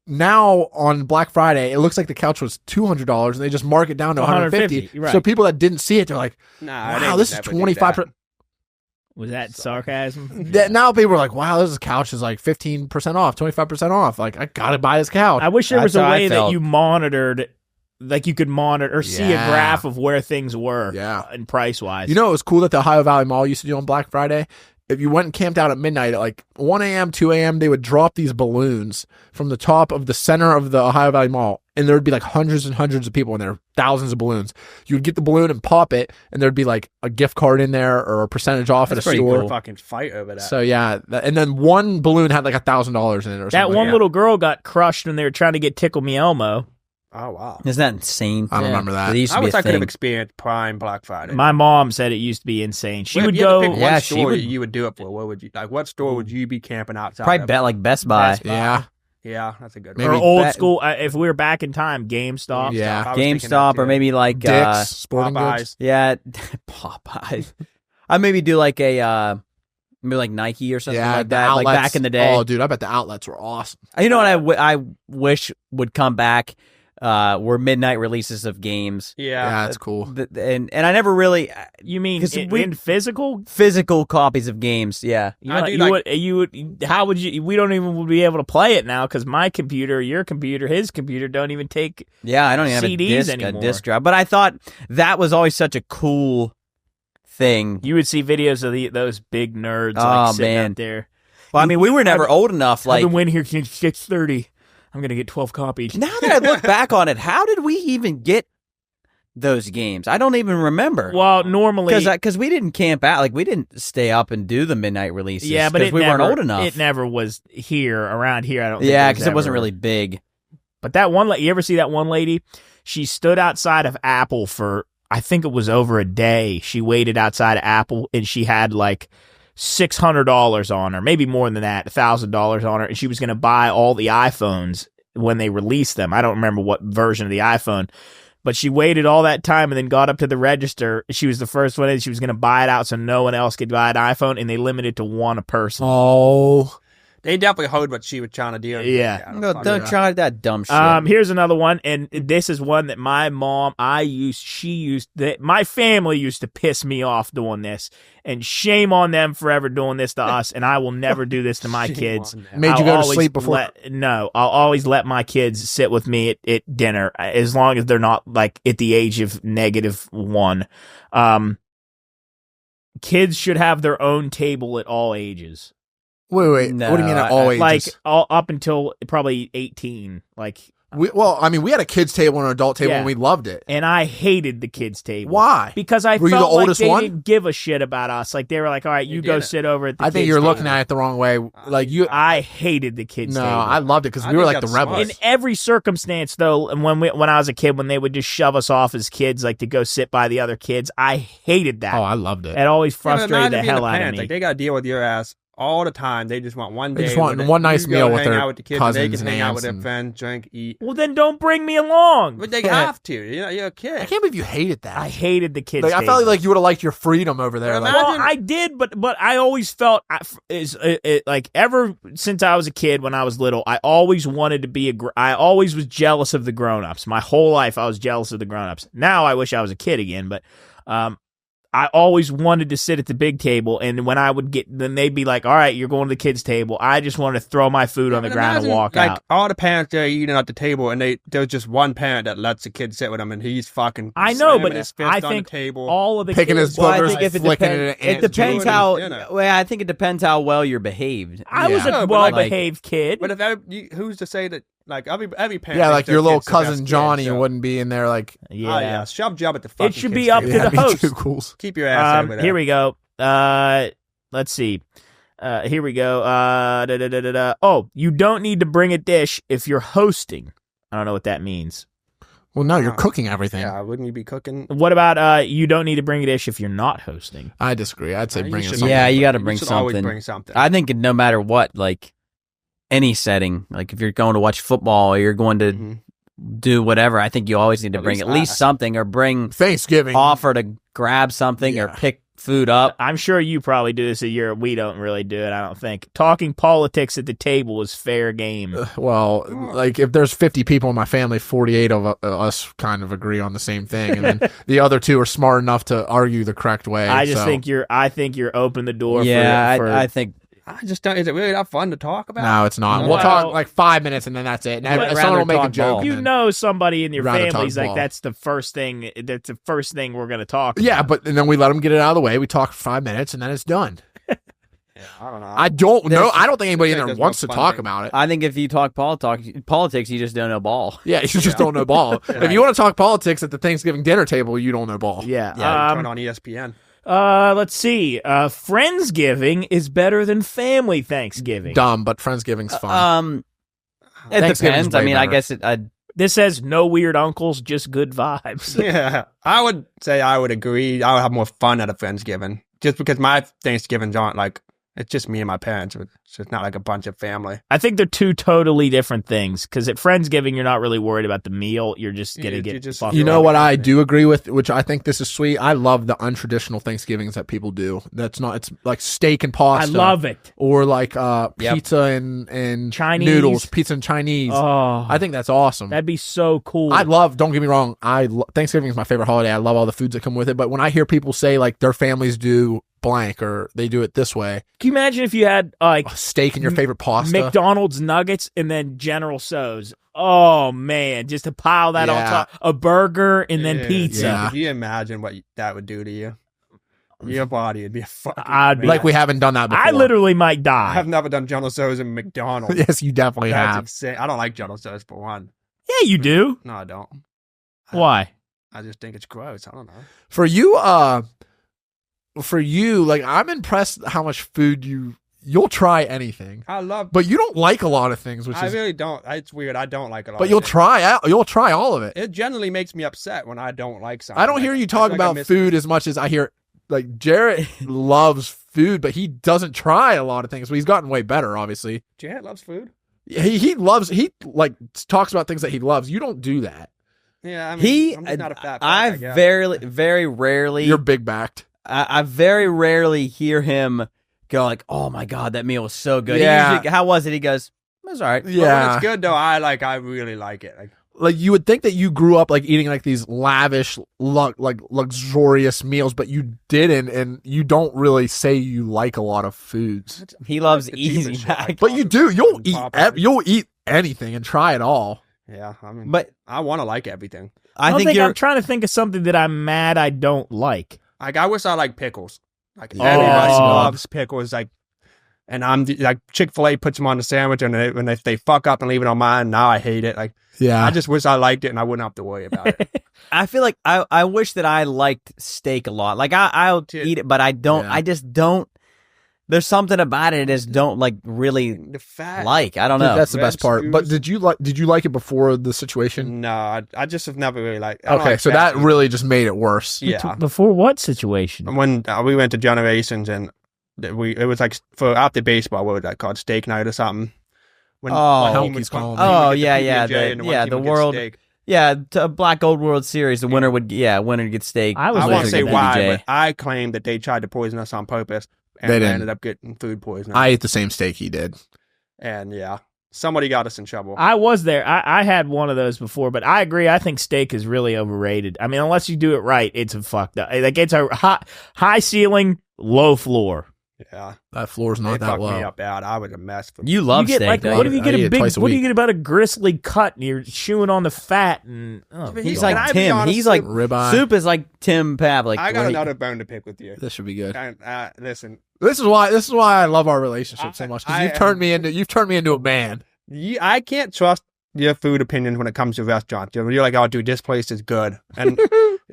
now on Black Friday, it looks like the couch was $200 and they just mark it down to $150. right. So people that didn't see it, they're like, Nah, wow, this is 25%. Was that sarcasm? Now people are like, wow, this couch is like 15% off, 25% off. Like, I got to buy this couch. I wish there was That's a how I way that felt. you monitored, like you could monitor or see a Yeah. graph of where things were Yeah. and price wise. You know, it was cool that the Ohio Valley Mall used to do on Black Friday. If you went and camped out at midnight at like 1 a.m., 2 a.m., they would drop these balloons from the top of the center of the Ohio Valley Mall, and there would be like hundreds and hundreds of people in there, thousands of balloons. You would get the balloon and pop it, and there'd be like a gift card in there or a percentage off That's at a pretty store. cool. Fucking fight over that. So yeah, and then one balloon had like $1,000 in it or something. that like one little girl got crushed when they were trying to get Tickle Me Elmo. oh wow. Isn't that insane? I don't remember that. It used to I be wish a I could have thing. experienced Prime Black Friday. My mom said it used to be insane. She Well, would if you had to go. pick one Yeah, she store would- you would do it for. What would you like? What store would you be camping outside? Probably of? bet like Best Buy. Best Buy. Yeah. Yeah, that's a good Maybe or one. old bet- school. If we were back in time, GameStop. Yeah. I was thinking GameStop that, or too. maybe like Dick's, Sporting Goods. Popeyes. yeah, Popeyes. I maybe do like a maybe like Nike or something Yeah, like the that, like outlets. back in the day. Oh, dude, I bet the outlets were awesome. You know what I wish would come back were midnight releases of games. Yeah, Yeah. that's cool. And I never really You mean 'Cause in, we- in physical? physical copies of games. Yeah. You, I know, do you like- would. You would. How would you? We don't even be able to play it now because my computer, your computer, his computer don't even take. Yeah, I don't even have CDs a anymore. disc drive. But I thought that was always such a cool thing. You would see videos of those big nerds sitting out there. Well, I mean, we were never old enough. I've been waiting here since 6:30. I'm gonna get 12 copies. Now that I look back on it, how did we even get those games? I don't even remember. Well, normally because we didn't camp out, like we didn't stay up and do the midnight releases. Yeah, but we weren't old enough. It never was around here. I don't. Yeah, because it wasn't really big. But that one, you ever see that one lady? She stood outside of Apple for, I think it was over a day. She waited outside of Apple, and she had like $600 on her, maybe more than that, $1,000 on her, and she was going to buy all the iPhones when they released them. I don't remember what version of the iPhone, but she waited all that time and then got up to the register. She was the first one in. She was going to buy it out so no one else could buy an iPhone, and they limited to one a person. Oh. They definitely heard what she was trying to do. Yeah. No, don't try that dumb shit. Here's another one, and this is one that my mom, my family used to piss me off doing this, and shame on them for ever doing this to us, and I will never do this to my kids. Made you go to sleep before? No, I'll always let my kids sit with me at dinner, as long as they're not like at the age of -1. Kids should have their own table at all ages. Wait. No, What do you mean at all ages? Like up until probably 18. Like, we had a kids table and an adult table, and we loved it. and I hated the kids table. Why? Because I Were you felt the like oldest they one? didn't give a shit about us. Like, they were like, all right, you go didn't. sit over at the I think kids you're table. looking at it the wrong way. Like you, I hated the kids no, table. I loved it because I we were think like the that's rebels. In every circumstance, though, and when I was a kid, when they would just shove us off as kids, like to go sit by the other kids, I hated that. Oh, I loved it. It always Yeah, but frustrated imagine the being hell a out of parent. me. Like, they got to deal with your ass all the time. They just want one day. They just want where one nice you go meal with hang their out with the kids, cousins and they can and hang out with aunts their and- friends, drink, eat. Well, then don't bring me along. But they have to. You know, you're a kid. I can't believe you hated that. I hated the kids Like, I table. felt like you would have liked your freedom over there. Like, Well, I did, but I always felt like ever since I was a kid, when I was little, I always wanted to be I always was jealous of the grown-ups. My whole life, I was jealous of the grown-ups. Now I wish I was a kid again, but I always wanted to sit at the big table, and when I would then they'd be like, all right, you're going to the kids' table. I just wanted to throw my food on the ground and walk like, out. all the parents are eating at the table, and there's just one parent that lets the kid sit with them, and he's fucking. I know, slamming but his fist I on think the table. all of the Picking kids, his Well, I boogers, think if it flicking depends, it at it depends Aunt's how. you know. Well, I think it depends how well you're behaved. I was Yeah. a No, but like- well-behaved kid. But who's to say that? Like every parent. Yeah, like thinks their your little kid's the best cousin kid, Johnny so- wouldn't be in there like, yeah. Oh yeah, shove job at the fucking. should kids' be up table. to the me host. too, Cools. Keep your ass over there. Here we go. Let's see. Here we go. Oh, you don't need to bring a dish if you're hosting. I don't know what that means. Well, no, you're cooking everything. Yeah, wouldn't you be cooking? What about you don't need to bring a dish if you're not hosting? I disagree. I'd say You bring in should something. Yeah, you got to You bring should always something. bring something. I think no matter what, like any setting, like if you're going to watch football or you're going to Mhm. do whatever, I think you always need to At bring least at least that. something or bring Thanksgiving. offer to grab something or Yeah. pick food up. I'm sure you probably do this a year. We don't really do it, I don't think. Talking politics at the table is fair game. Well, like if there's 50 people in my family, 48 of us kind of agree on the same thing, and then the other two are smart enough to argue the correct way. I just so. think you're open the door Yeah, for I think I just don't. Is it really that fun to talk about? No, it's not. No. We'll Well- talk like 5 minutes and then that's it. And But someone will make a rather joke. talk you and then- know somebody in your Rather family's talk like ball. that's the first thing we're going to talk Yeah, about. but and then we let them get it out of the way. We talk for 5 minutes and then it's done. Yeah, I don't know. I don't know. There's- I don't think anybody in I think there there's wants no to fun talk thing. about it. I think if you talk politics, you just don't know ball. Yeah, you just don't know ball. If you want to talk politics at the Thanksgiving dinner table, you don't know ball. Yeah. Yeah, turn on ESPN. Let's see. Friendsgiving is better than family Thanksgiving. Dumb, but Friendsgiving's fun. It Thanksgiving's depends. I way mean, I better. guess it. This says no weird uncles, just good vibes. Yeah, I would say I would agree. I would have more fun at a Friendsgiving just because my Thanksgivings aren't like it's just me and my parents. It's just not like a bunch of family. I think they're two totally different things. Because at Friendsgiving, you're not really worried about the meal. You're just gonna You get just- fucked You up. know what I do agree with, which I think this is sweet. I love the untraditional Thanksgivings that people do. That's not. It's like steak and I pasta. love it. Or like Yep. pizza and Chinese. noodles, pizza and Chinese. Oh, I think that's awesome. that'd be so cool. I love. Don't get me wrong. Thanksgiving is my favorite holiday. I love all the foods that come with it. But when I hear people say like their families do blank or they do it this way, Can you imagine if you had like steak and your favorite pasta. McDonald's nuggets and then General So's? Oh man, just to pile that on Yeah. top, a burger and then Yeah. pizza. Yeah. Could you imagine what that would do to you? Your body would be a fucking I'd be mess. Like we haven't done that before. I literally might I die. have never done General Tso's in McDonald's. Yes, you definitely That's have. insane. I don't like General Tso's for one. Yeah, you do. No, I don't. Why? I just think it's gross. I don't know. For you, like I'm impressed how much food you'll try anything, I love, but you don't like a lot of things, which I is. really don't. It's weird. I don't like a lot. But of you'll things. try all of it. It generally makes me upset when I don't like something. I don't hear Like, you I talk feel like I about miss- food as much as I hear. Like Jarrett loves food, but he doesn't try a lot of things. But he's gotten way better, obviously. Jarrett loves food. He like talks about things that he loves. You don't do that. Yeah, I mean, I'm just not a fat. I guess. very rarely. You're big backed. I very rarely hear him go like, "Oh my god, that meal was so good." Yeah. He usually, how was it? He goes, "It was all right." But when Yeah, it's good though. I really like it. like you would think that you grew up like eating like these lavish, like luxurious meals, but you didn't, and you don't really say you like a lot of foods. He loves the cheapest easy shit, back. like But you do. You'll eat. Popeyes. You'll eat anything and try it all. Yeah, I mean, But I want to like everything. I don't think I'm you're. trying to think of something that I'm mad I don't like. Like I wish I liked pickles. Like Yeah. everybody Oh. loves pickles. Like, and like Chick-fil-A puts them on the sandwich, and when they fuck up and leave it on mine, now I hate it. Like Yeah. I just wish I liked it, and I wouldn't have to worry about it. I feel like I wish that I liked steak a lot. Like I'll Dude. eat it, but I don't. Yeah. I just don't. There's something about it I just don't like really The fat. like. I don't know. That's the best Red part. But stews. did you like it before the situation? No, I just have never really liked. I don't Okay, like so fat that food. really just made it worse. Yeah. Before what situation? When we went to Generations and it was like for after baseball, what was that called? Steak night or something. When Oh. when he Hokies would call 'em. he would Oh, get the yeah, PB&J yeah, and the- one yeah, team the would get world- steak. Yeah, a Black Gold World Series. The winner would get steak. I was I Those won't are say good why, BJ. but I claim that they tried to poison us on purpose, and They I didn't. ended up getting food poisoning. I ate the same steak he did. And yeah, somebody got us in trouble. I was there. I had one of those before, but I agree. I think steak is really overrated. I mean, unless you do it right, it's a fucked up. Like it's a high ceiling, low floor. Yeah, That floor's they not that fucked me low. up bad. I was a mess. For You love you get steak. like, don't what you? if you I get eat a it big? twice a What do you week. get about a gristly cut and you're chewing on the fat and oh, But He's Can like I be Tim. honest He's like with- Ribeye. Soup is like Tim Pavlik. I got where he- another bone to pick with you. This should be good. And, listen, This is why I love our relationship so much. Because I- you've turned me into a man. I can't trust your food opinions when it comes to restaurants. You're like, oh, dude, this place is good, and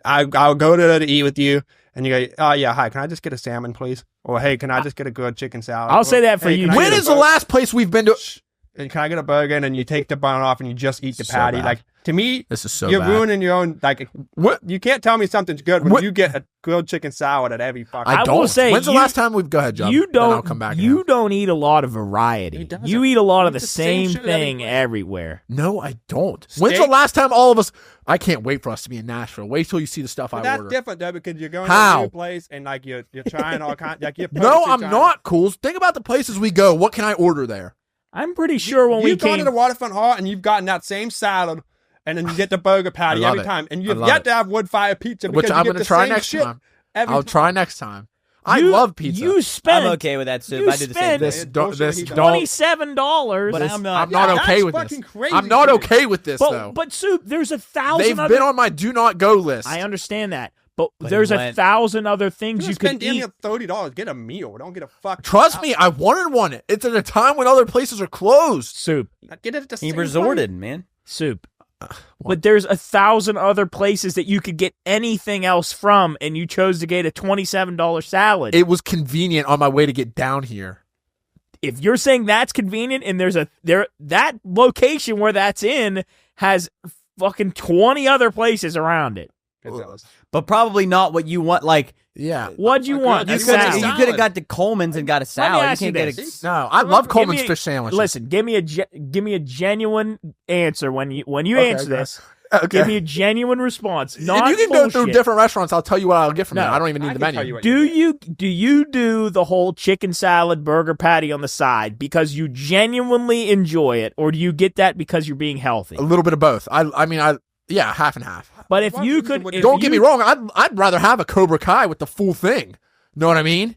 I'll go there to eat with you, and you go, oh yeah, hi, can I just get a salmon, please? Or hey, can I just get a good chicken salad? I'll Or, say that for "Hey, you. can I When get a is the burger?" last place we've been to? And can I get a burger? And then you take the bun off and you just eat the So patty. bad. Like to me, This is so you're bad. ruining your own. Like What? you can't tell me something's good when What- you get a grilled chicken salad at every fucking. I I don't. will say, When's the you- last time we've go ahead, John? you Then don't. I'll come back. You and don't eat a lot of variety. He doesn't. You eat a lot of He the eats the same same shit thing everywhere. everywhere. No, I don't. When's the Steak? last time all of us? I can't wait for us to be in Nashville. Wait till you see the stuff But I that's order. different though because you're going How? to a new place and like you're trying all kinds. Like you're No, purposely I'm trying- not, Cools. Think about the places we go. What can I order there? I'm pretty sure when we You've gone came. to the waterfront hall and you've gotten that same salad, and then you get the burger patty love every it. time, and I you've love yet it. to have wood fire pizza because Which you I'm get going to the try same next shit time. every I'll time. try next time. I you- love pizza. You spent I'm okay with that soup. you I do the same spent thing. This It's don't. bullshit This he does. don't. $27. But this- I'm not. I'm not Yeah, okay that's with this. fucking crazy I'm not to me. okay with this though. But soup. There's 1,000. They've other, been on my do not go list. I understand that, but But there's he 1,000 other things You you spend could damn eat. near $30. Get a meal. Don't get a fuck. Trust me, I wanted one. It's at a time when other places are closed. Soup, Get it at the He same resorted, man. soup. what? But there's 1,000 other places that you could get anything else from, and you chose to get a $27 salad. It was convenient on my way to get down here. If you're saying that's convenient, and that location where that's in has fucking 20 other places around it. place. But probably not what you want. Like Yeah. What'd you A want? good- A a you salad. salad. could have got to Coleman's and got a salad. ask You you can't get this. a. No, I love Give Coleman's me- fish sandwiches. Listen, give me a genuine answer when you Okay, answer okay. this. Okay. Give me a genuine response. Not and you can go through bullshit. different restaurants. I'll tell you what I'll get from No, there. I don't even need I the can tell menu. you what Do get. you do the whole chicken salad burger patty on the side because you genuinely enjoy it, or do you get that because you're being healthy? A little bit of both. Yeah, half and half. But if What you reason could, would if Don't get me you- wrong. I'd rather have a Cobra Kai with the full thing. Know what I mean?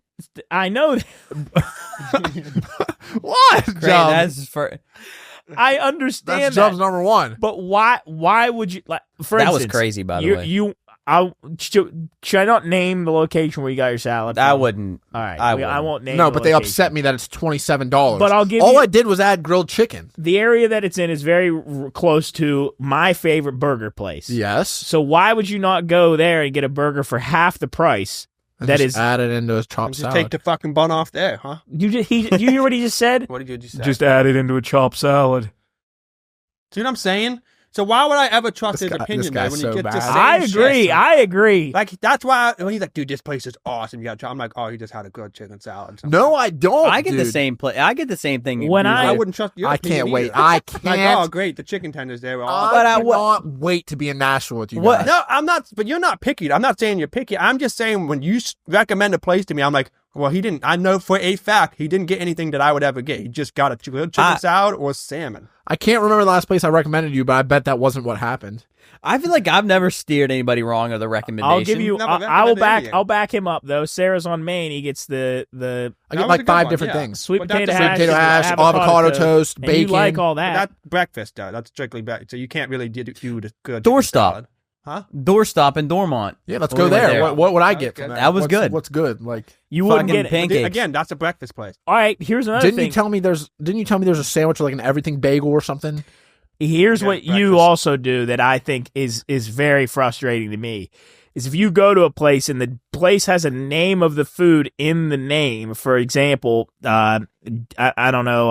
I know, What? Great, Jub? that's for. I understand That's that. Jub's number one. But why would you like? For That was instance, crazy, by the you, way. You, should I not name the location where you got your salad from? I wouldn't. All right. I I won't name No, the but they location. upset me that it's $27. But I'll give All you- I did was add grilled chicken. The area that it's in is very close to my favorite burger place. Yes. So why would you not go there and get a burger for half the price? And That just is- add it into a chopped Just salad. take the fucking bun off there, huh? You hear what he just said? What did you say? Just add it into a chopped salad. See what I'm saying? So why would I ever trust This his guy- opinion this though, guy's when so you get bad. the same I agree. shit? I agree. Like that's why when he's like, dude, this place is awesome. You got to try. I'm like, oh, he just had a good chicken salad. No, I don't. I get the dude. same I get the same thing. When usually. I wouldn't trust your I opinion can't wait. either. I Like, can't. oh, great, the chicken tenders there. Were I awesome. But I- cannot wait to be in Nashville with you What- guys. No, I'm not. But you're not picky. I'm not saying you're picky. I'm just saying when you recommend a place to me, I'm like, well, he didn't. I know for a fact he didn't get anything that I would ever get. He just got a chicken salad or salmon. I can't remember the last place I recommended you, but I bet that wasn't what happened. I feel like I've never steered anybody wrong with a recommendation. I'll give you. Never I will recommended back. anything. I'll back him up though. Sarah's on Maine. He gets the I That get was like a good 5 one, different yeah. things. sweet But potato that's- Sweet hash, potato hash, avocado toast, and bacon. you like all that. That's breakfast though. That's strictly breakfast. So you can't really do the good Doorstop. salad. Huh? Doorstop in Dormont. Yeah, let's When go we went there. there. What would I That get was from good. that? That was good. What's good? Like, You wouldn't Fucking get it. pancakes. Again, that's a breakfast place. All right. Here's another didn't thing. you tell me there's a sandwich or like an everything bagel or something? Here's Yeah, what you breakfast. also do that I think is very frustrating to me is if you go to a place and the place has a name of the food in the name. For example, I don't know,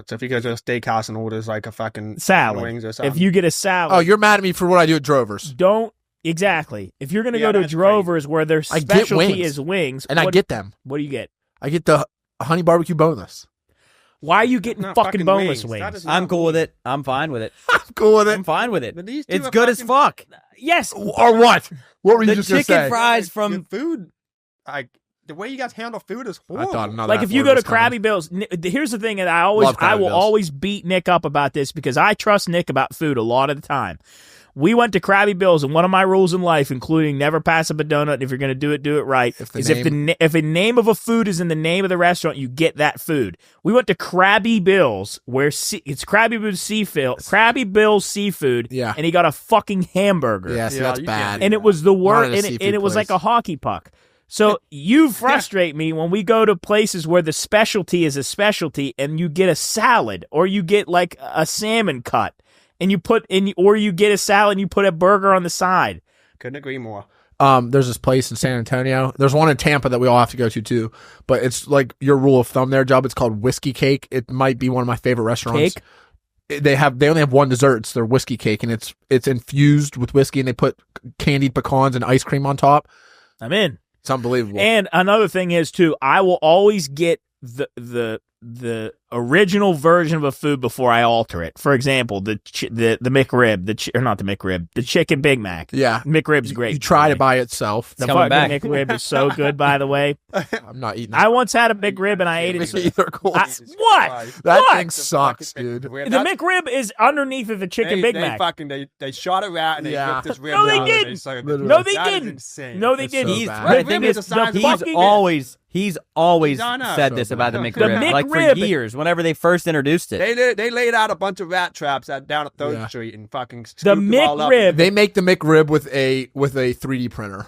So if you go to a steakhouse and orders like a fucking salad. wings or something, If you get a salad, Oh, you're mad at me for what I do at Drovers, don't exactly. If you're going to Yeah, go to that's Drovers where their I get specialty wings. is wings, and I what, get them. what do you get? I get the honey barbecue boneless. Why are you getting Not fucking boneless That wings? is I'm not cool with wings. it. I'm fine with it. I'm cool with I'm fine with it. But these two It's are good as fucking- fuck. Yes. Or what? What were you The just gonna chicken say? fries Your from food, like the way you guys handle food is I horrible. thought Like if you go to Krabby Bill's, here's the thing that I Love Krabby will Bill's. always beat Nick up about this because I trust Nick about food a lot of the time. We went to Krabby Bill's, and one of my rules in life, including never pass up a donut, and if you're going to do it right, If the is if a name of a food is in the name of the restaurant, you get that food. We went to Krabby Bill's, where it's Krabby Bill's Seafood, Yeah. and he got a fucking hamburger. Yeah, see, Yeah, that's you bad. can't And it was the Not worst, at a and seafood it was like place. a hockey puck. So you frustrate me when we go to places where the specialty is a specialty, and you get a salad or you get like a salmon cut, and or you get a salad and you put a burger on the side. Couldn't agree more. There's this place in San Antonio. There's one in Tampa that we all have to go to too. But it's like your rule of thumb there, Job. It's called Whiskey Cake. It might be one of my favorite restaurants. Cake? They only have one dessert. It's their whiskey cake, and it's infused with whiskey, and they put candied pecans and ice cream on top. I'm in. It's unbelievable. And another thing is too, I will always get the original version of a food before I alter it. For example, the McRib, or not the McRib, the chicken Big Mac. yeah, McRib's great. you tried by the it way. by itself. The coming fucking back. McRib is so good, by the way. I'm not eating I that. once had a McRib and I ate it. Either cool. What? That What? thing sucks, dude. The McRib is underneath of the chicken Big Mac. They shot a rat and they Yeah. ripped his ribs No, they out. didn't. And so Literally. No, they that is didn't. insane. No, they It's didn't. so He's bad. The Red thing Rib is, is the size the of a fucking- He's always I know. said So this bad. about the The McRib, like for McRib- years. Whenever they first introduced it, They laid out a bunch of rat traps down at Third Yeah. Street and fucking The scooped them all up. McRib, They make the McRib with a 3D printer.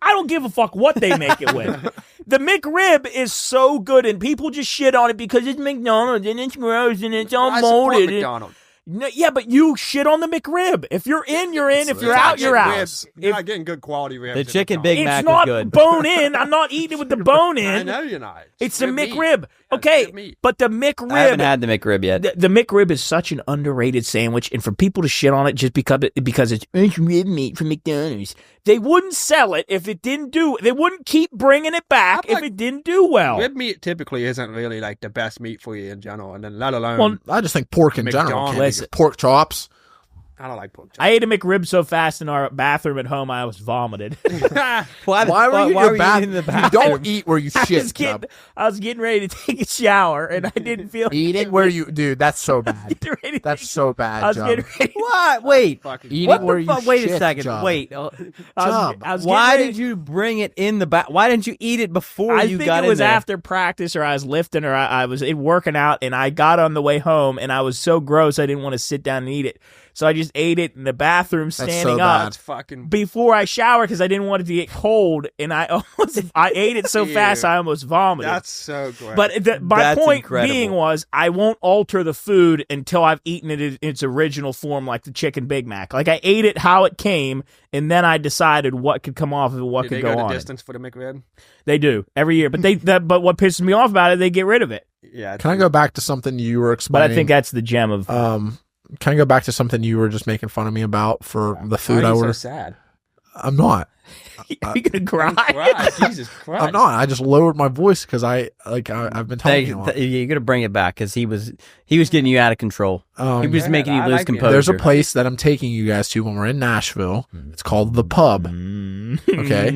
I don't give a fuck what they make it with. The McRib is so good, and people just shit on it because it's McDonald's and it's gross and it's all I support molded. McDonald's. No, yeah, but you shit on the McRib. If you're in, you're in. If you're out, you're out. Ribs. You're not getting good quality ribs. The at chicken McDonald's. Big Mac It's was not good. bone in. I'm not eating it with the bone I in. know you're not. It's the good meat. McRib. That's Okay, good meat. but the I haven't McRib, had the McRib yet. the McRib is such an underrated sandwich, and for people to shit on it just because it's rib meat from McDonald's, they wouldn't sell it if it didn't do. They wouldn't keep bringing it back I'm if like- it didn't do well. Rib meat typically isn't really like the best meat for you in general, and then let alone Well, I just think pork in general. McDonald's. Can't be Listen. good. Pork chops. I don't like pork chops. I ate a McRib so fast in our bathroom at home, I was vomited. Why were you in why your were bath? you in the You bathroom? don't eat where you shit. I was getting ready to take a shower, and I didn't feel Eating where you, dude. That's so bad. getting ready to That's take- so I bad, was Job. getting ready. What? Wait. Fucking Eating What where the you fuck? Wait a shit, second. Job. Wait. I was Job. getting Why ready- did you bring it in the back? Why didn't you eat it before I you think got it was in there? after practice, or I was lifting, or I was working out, and I got on the way home, and I was so gross I didn't want to sit down and eat it. so I just ate it in the bathroom standing so up bad. That's fucking. before I shower because I didn't want it to get cold, and I ate it so fast I almost vomited. That's so gross. But my That's point incredible. being was I won't alter the food until I've eaten it in its original form, like the chicken Big Mac. Like I ate it how it came, and then I decided what could come off of it, what Did could they go go on the it. distance for the McRib? They do every year, but but what pisses me off about it, they get rid of it. Yeah. Can I go back to something you were But explaining? I think that's the gem of. Can I go back to something you were just making fun of me about for the food Why I are you so ordered? sad? I'm not. Are you gonna cry? Right, Jesus Christ. I'm not. I just lowered my voice because I've been telling you. You're gonna bring it back because he was getting you out of control. He was Yeah, making you I lose like being- composure. There's a place that I'm taking you guys to when we're in Nashville. It's called the Pub. Okay.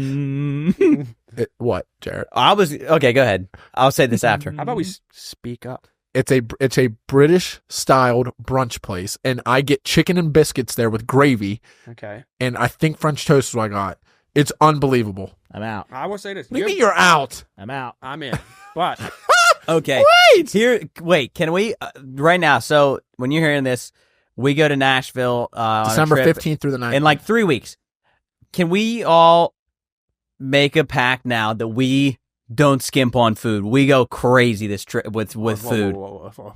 What, Jarrett? Okay. Go ahead. I'll say this after. How about we speak up? It's a British styled brunch place, and I get chicken and biscuits there with gravy, Okay. and I think French toast is what I got. It's unbelievable. I'm out. I will say this. What do you mean you're out? I'm out. I'm in. But Okay. Wait. Can we right now? So when you're hearing this, we go to Nashville on a December trip 15th through the 19th. in like 3 weeks. Can we all make a pact now that we don't skimp on food? We go crazy this trip with food. Whoa.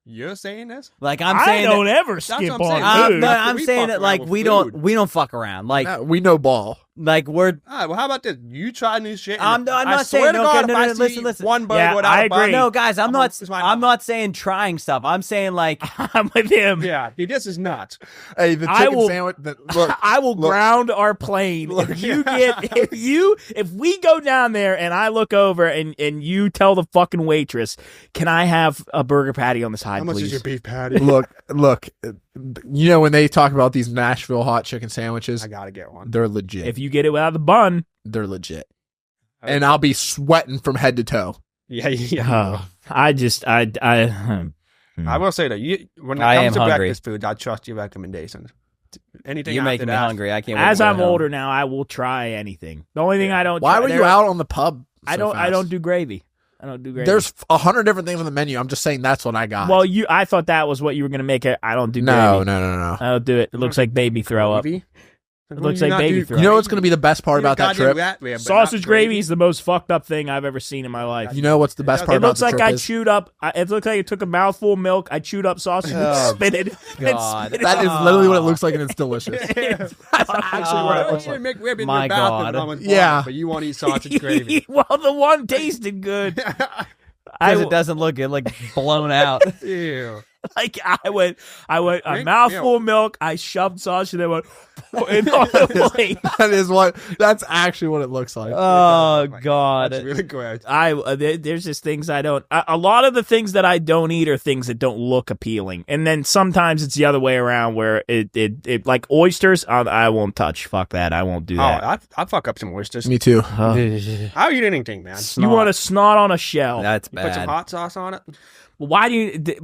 You're saying this? Like I'm I saying, don't ever what skip I'm on saying. food. but I'm We saying fuck that around like with we food. don't fuck around. Like we know ball. we're. All right, well, how about this? You try new shit. I'm I not swear saying to no. God, Okay, if no, I no, see listen. one burger Yeah, without I a bun, agree. No, guys, I'm not. it's my I'm mouth. not saying trying stuff. I'm saying like I'm with him. Yeah, dude, this is nuts. Hey, the I chicken will- sandwich. Look, I will ground our plane if we go down there and I look over and you tell the fucking waitress, can I have a burger patty on the side, How much please? is your beef patty? look. You know when they talk about these Nashville hot chicken sandwiches, I gotta get one. they're legit. If you get it without the bun, They're legit, and I'll be sweating from head to toe. Yeah. I I will say that when it I am comes to hungry. breakfast foods, I trust your recommendations. Anything you're after making me that, hungry. I can't. wait as to go I'm home. older now, I will try anything. The only thing I don't. Why try, were you there- out on the pub? I so don't fast? do gravy. I don't do gravy. There's 100 different things on the menu. I'm just saying that's what I got. well, I thought that was what you were gonna make it. I don't do no. gravy. I don't do it. It looks like baby throw up. Gravy? It looks like baby throw You up. know what's going to be the best part about that trip? Sausage gravy is the most fucked up thing I've ever seen in my life. You know what's the best part It about looks the like trip I is? chewed up. It looked like I took a mouthful of milk. I chewed up sausage and Oh, spit it. God. That is literally what it looks like, and it's delicious. That's actually what it looks like. Make rib in My your bathroom God. when I was Yeah. born, but you won't eat sausage gravy. Well, the one tasted good. Because it doesn't look good, like blown out. Ew. I went a Drink mouthful of milk. I shoved sausage and then went and on the plate. That's actually what it looks like. Oh That's God! really gross. There's just things I don't. A lot of the things that I don't eat are things that don't look appealing, and then sometimes it's the other way around where it like oysters. I won't touch. Fuck that. I won't do Oh, that. I fuck up some oysters. Me too. I'll eat anything, man. You want a snot on a shell? That's You put some bad. hot sauce on it. Why do you?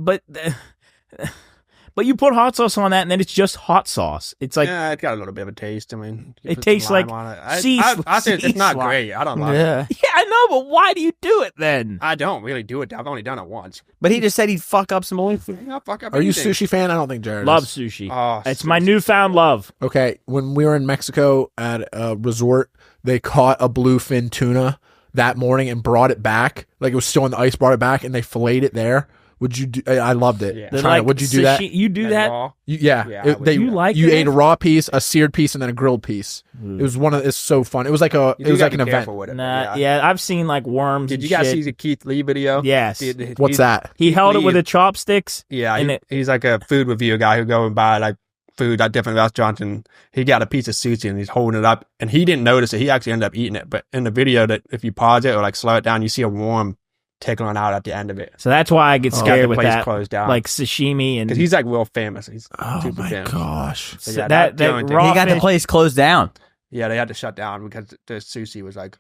But you put hot sauce on that, and then it's just hot sauce. It's like Yeah, it got a little bit of a taste. I mean, you It put some tastes lime like on it. sea I say sea it's not slime. great. I don't like it. Yeah. yeah, I know, but why do you do it then? I don't really do it. I've only done it once. But he just said he'd fuck up some oysters. I'll fuck up Are you anything. sushi fan? I don't think Jared Love is. sushi. Oh, It's my newfound love. Okay, when we were in Mexico at a resort, they caught a bluefin tuna that morning and brought it back. Like it was still in the ice, brought it back, and they filleted it there. Would you do? I loved it. Yeah. They're Try it. like Would you do that? sushi- You do that? Yeah. Yeah, I would do You that. like you that? ate a raw piece, a seared piece, and then a grilled piece. It was it's so fun. It was like You do like gotta an be event. careful with it. Nah, yeah, I've seen like worms. Did and you guys shit. see the Keith Lee video? Yes. What's that? He held it Lee with is- the chopsticks. Yeah, And he's like a food reviewer guy who go and buy like food at different restaurants, and he got a piece of sushi and he's holding it up, and he didn't notice it. He actually ended up eating it, but in the video, that if you pause it or like slow it down, you see a worm tickling out at the end of it. So that's why I get Got scared the with place that. closed down Like sashimi and because he's like real famous. He's Oh super my famous. gosh! So, So yeah, that the only thing. raw He got the fish- place closed down. Yeah, they had to shut down because the sushi was like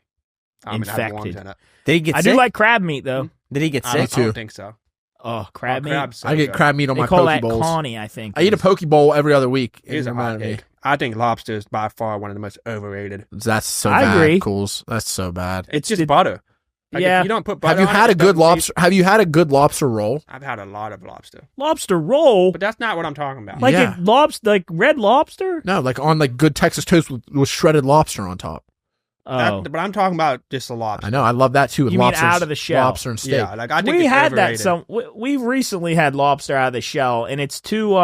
it had worms Infected. in it. Did he get I sick? do like crab meat though. Did he get I sick? don't too. think so. Oh, crab meat. Crab's so I get good. crab meat on They my call poke that bowls. connie, I think. I eat a poke bowl every other week. It Here's a hot reminded me. take. I think lobster is by far one of the most overrated. That's so I bad. agree. Cools. That's so bad. It's just butter. Like, Yeah. if you don't put butter Have you on had it, a good it doesn't lobster? Have you had a good lobster roll? taste- I've had a lot of lobster, Lobster roll, but that's not what I'm talking about. like Yeah. like red lobster. No, like on like good Texas toast with shredded lobster on top. Oh, But I'm talking about just the lobster. I know. I love that too. With You mean lobster, out of the shell? lobster and steak. Yeah, like I think we it's had that. overrated. We've recently had lobster out of the shell, and it's too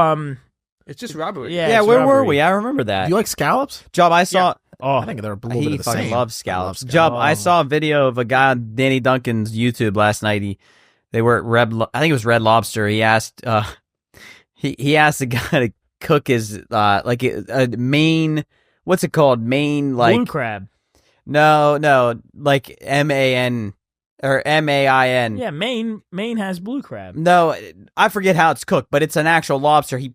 It's just rubbery. Yeah, Yeah, it's where were rubbery. we? I remember that. Do you like scallops? Job, I saw. Oh, I think they're a little bit He of the fucking same. loves scallops. I love Job, I scallops. saw a video of a guy on Danny Duncan's YouTube last night. They were at I think it was Red Lobster. He asked, he asked the guy to cook his like a Maine. What's it called? Maine like blue crab. no like MAN or MAIN. Yeah, Maine has blue crab. No, I forget how it's cooked, but it's an actual lobster. He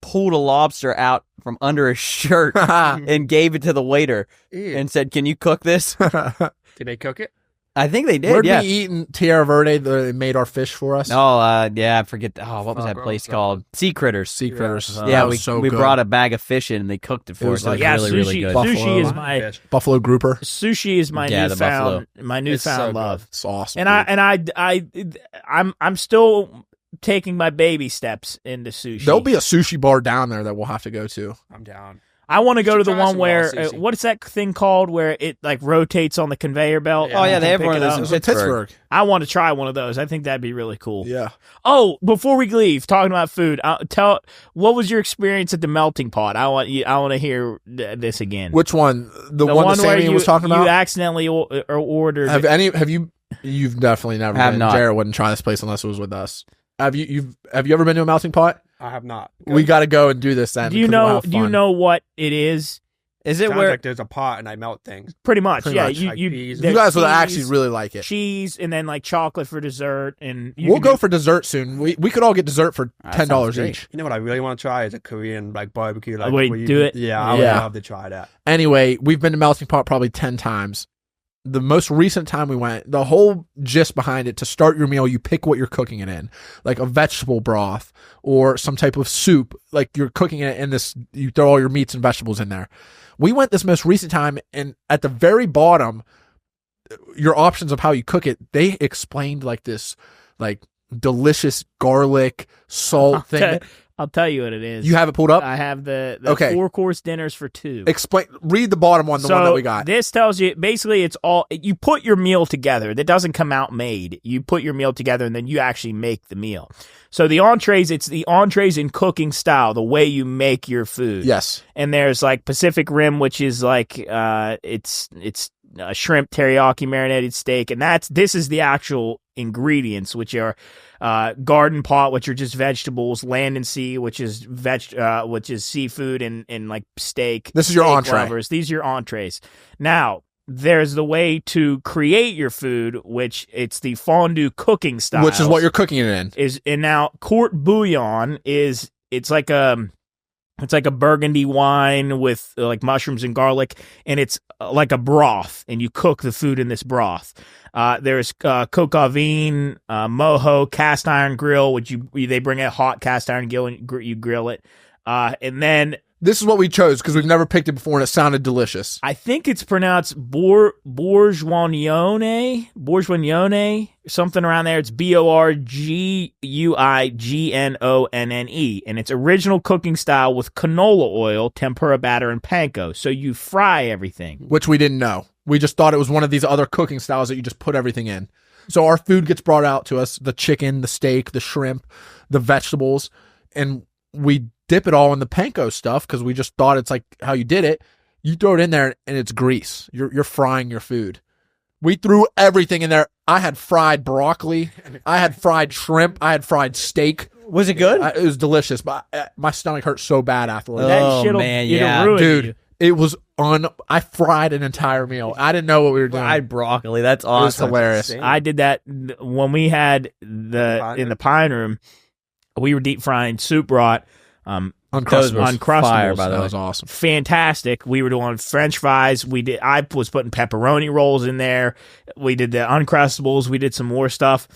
pulled a lobster out from under his shirt and gave it to the waiter Ew. and said, "Can you cook this?" Did they cook it? I think they did. Where'd yeah. we eat in Tierra Verde? They made our fish for us. Oh, yeah, I forget. Oh, what was Fuck, that what place was that called? Sea Critters. Sea critters. Yeah, That we was so we good. brought a bag of fish in and they cooked it for was us. It was like- Yeah, really, sushi. really good. Buffalo. Sushi is Line my Fish. Buffalo grouper. sushi is my Yeah, the buffalo. newfound It's so good. love. It's awesome. And I'm still taking my baby steps into sushi. There'll be a sushi bar down there that we'll have to go to. I'm down. I want to go should to the try one some raw where sushi. what is that thing called where it like rotates on the conveyor belt? Yeah. Oh, and yeah, you they can have pick one of it those up? in It was in Pittsburgh. Pittsburgh. I want to try one of those. I think that'd be really cool. Yeah. Oh, before we leave, talking about food, what was your experience at the melting pot? I want to hear this again. Which one? The one that where Sammy was talking you about? accidentally ordered. Have you? You've definitely never Have been. not. Jarrett wouldn't try this place unless it was with us. Have you ever been to a melting pot? I have not. We got to go and do this then. Do you because we'll know? have Do you fun. know what it is? Is it Sounds where like there's a pot and I melt things. Pretty much. Pretty yeah. much. You Like you peas. You there's guys would cheese, actually really like it. cheese and then like chocolate for dessert and you We'll can go do- for dessert soon. We could all get dessert for That $10 sounds great. each. You know what I really want to try is a Korean like barbecue. Like, wait, where you- do it? Yeah, I would Yeah. love to try that. Anyway, we've been to melting pot probably 10 times. The most recent time we went, the whole gist behind it, to start your meal, you pick what you're cooking it in, like a vegetable broth or some type of soup. Like you're cooking it in this, you throw all your meats and vegetables in there. We went this most recent time, and at the very bottom, your options of how you cook it, they explained like this, like delicious garlic salt thing. I'll tell you what it is. You have it pulled up? I have the Okay. 4-course dinners for 2. Explain. Read the bottom one, the one that we got. This tells you basically it's all you put your meal together. That doesn't come out made. You put your meal together and then you actually make the meal. So the entrees, it's the entrees in cooking style, the way you make your food. Yes. And there's like Pacific Rim, which is like it's a shrimp teriyaki marinated steak, and this is the actual ingredients, which are garden pot, which are just vegetables, land and sea, which is which is seafood and like steak. This is your steak entree. lovers. These are your entrees. Now there's the way to create your food, which it's the fondue cooking style, Which is what you're cooking it in. And now court bouillon it's like a burgundy wine with like mushrooms and garlic, and it's like a broth, and you cook the food in this broth. There's coq au vin, mojo, cast iron grill, which they bring a hot cast iron grill and you grill it, and then This is what we chose because we've never picked it before, and it sounded delicious. I think it's pronounced bourguignonne, something around there. It's BORGUIGNONNE, and it's original cooking style with canola oil, tempura batter, and panko. So you fry everything. Which we didn't know. We just thought it was one of these other cooking styles that you just put everything in. So our food gets brought out to us, the chicken, the steak, the shrimp, the vegetables, and we dip it all in the panko stuff because we just thought it's like how you did it. You throw it in there and it's grease. You're frying your food. We threw everything in there. I had fried broccoli. I had fried shrimp. I had fried steak. Was it good? It was delicious, but my stomach hurt so bad afterwards. Oh, That shit'll man, it'll yeah. ruin Dude, you. it was I fried an entire meal. I didn't know what we were doing. Fried broccoli. That's It was awesome. hilarious. I did that when we had in the pine room. We were deep frying soup rot. Uncrustables. Fire, by the That way. was awesome. Fantastic. We were doing French fries. I was putting pepperoni rolls in there. We did the Uncrustables. We did some more stuff.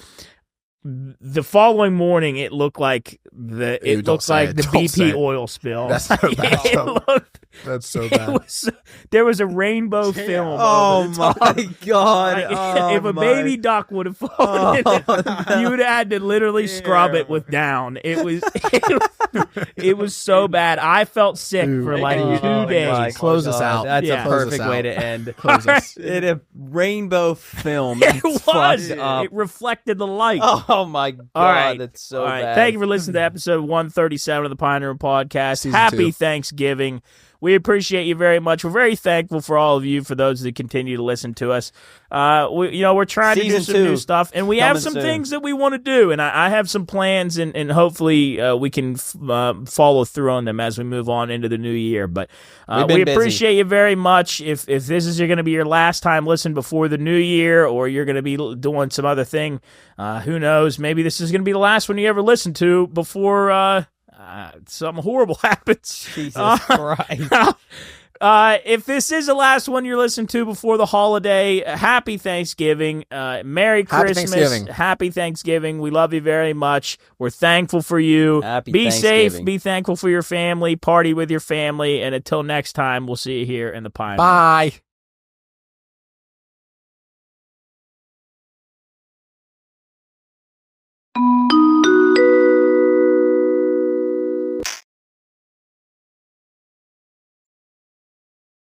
the following morning, it looked like Ew, don't looked say like it. the Don't say BP it. oil spill. That's so bad. It looked- That's so it bad. was- there was a rainbow film. Oh over the top. my god! If a baby duck would have fallen, you would have had to literally scrub it with down. It was so bad. I felt sick for like 2 days. Close us out. That's Yeah. a Close us perfect out. way to end. Close us. It a rainbow film. It It's was. fucked up. It reflected the light. Oh my god! All right. That's so All right. bad. Thank you for listening to episode 137 of the Pine Room Podcast. Season Happy 2. Thanksgiving. We appreciate you very much. We're very thankful for all of you, for those that continue to listen to us. We're trying to do Season some 2 new stuff, and we have coming some soon. things that we want to do, and I have some plans, and hopefully we can follow through on them as we move on into the new year. But We've been we busy. appreciate you very much. If this is going to be your last time listening before the new year, or you're going to be doing some other thing, who knows? Maybe this is going to be the last one you ever listen to before something horrible happens. Jesus Christ! If this is the last one you're listening to before the holiday, happy Thanksgiving, Merry Christmas, Thanksgiving. Happy Thanksgiving. We love you very much. We're thankful for you. Happy Be safe. Thanksgiving. Be thankful for your family. Party with your family. And until next time, we'll see you here in the Pine Room. Bye.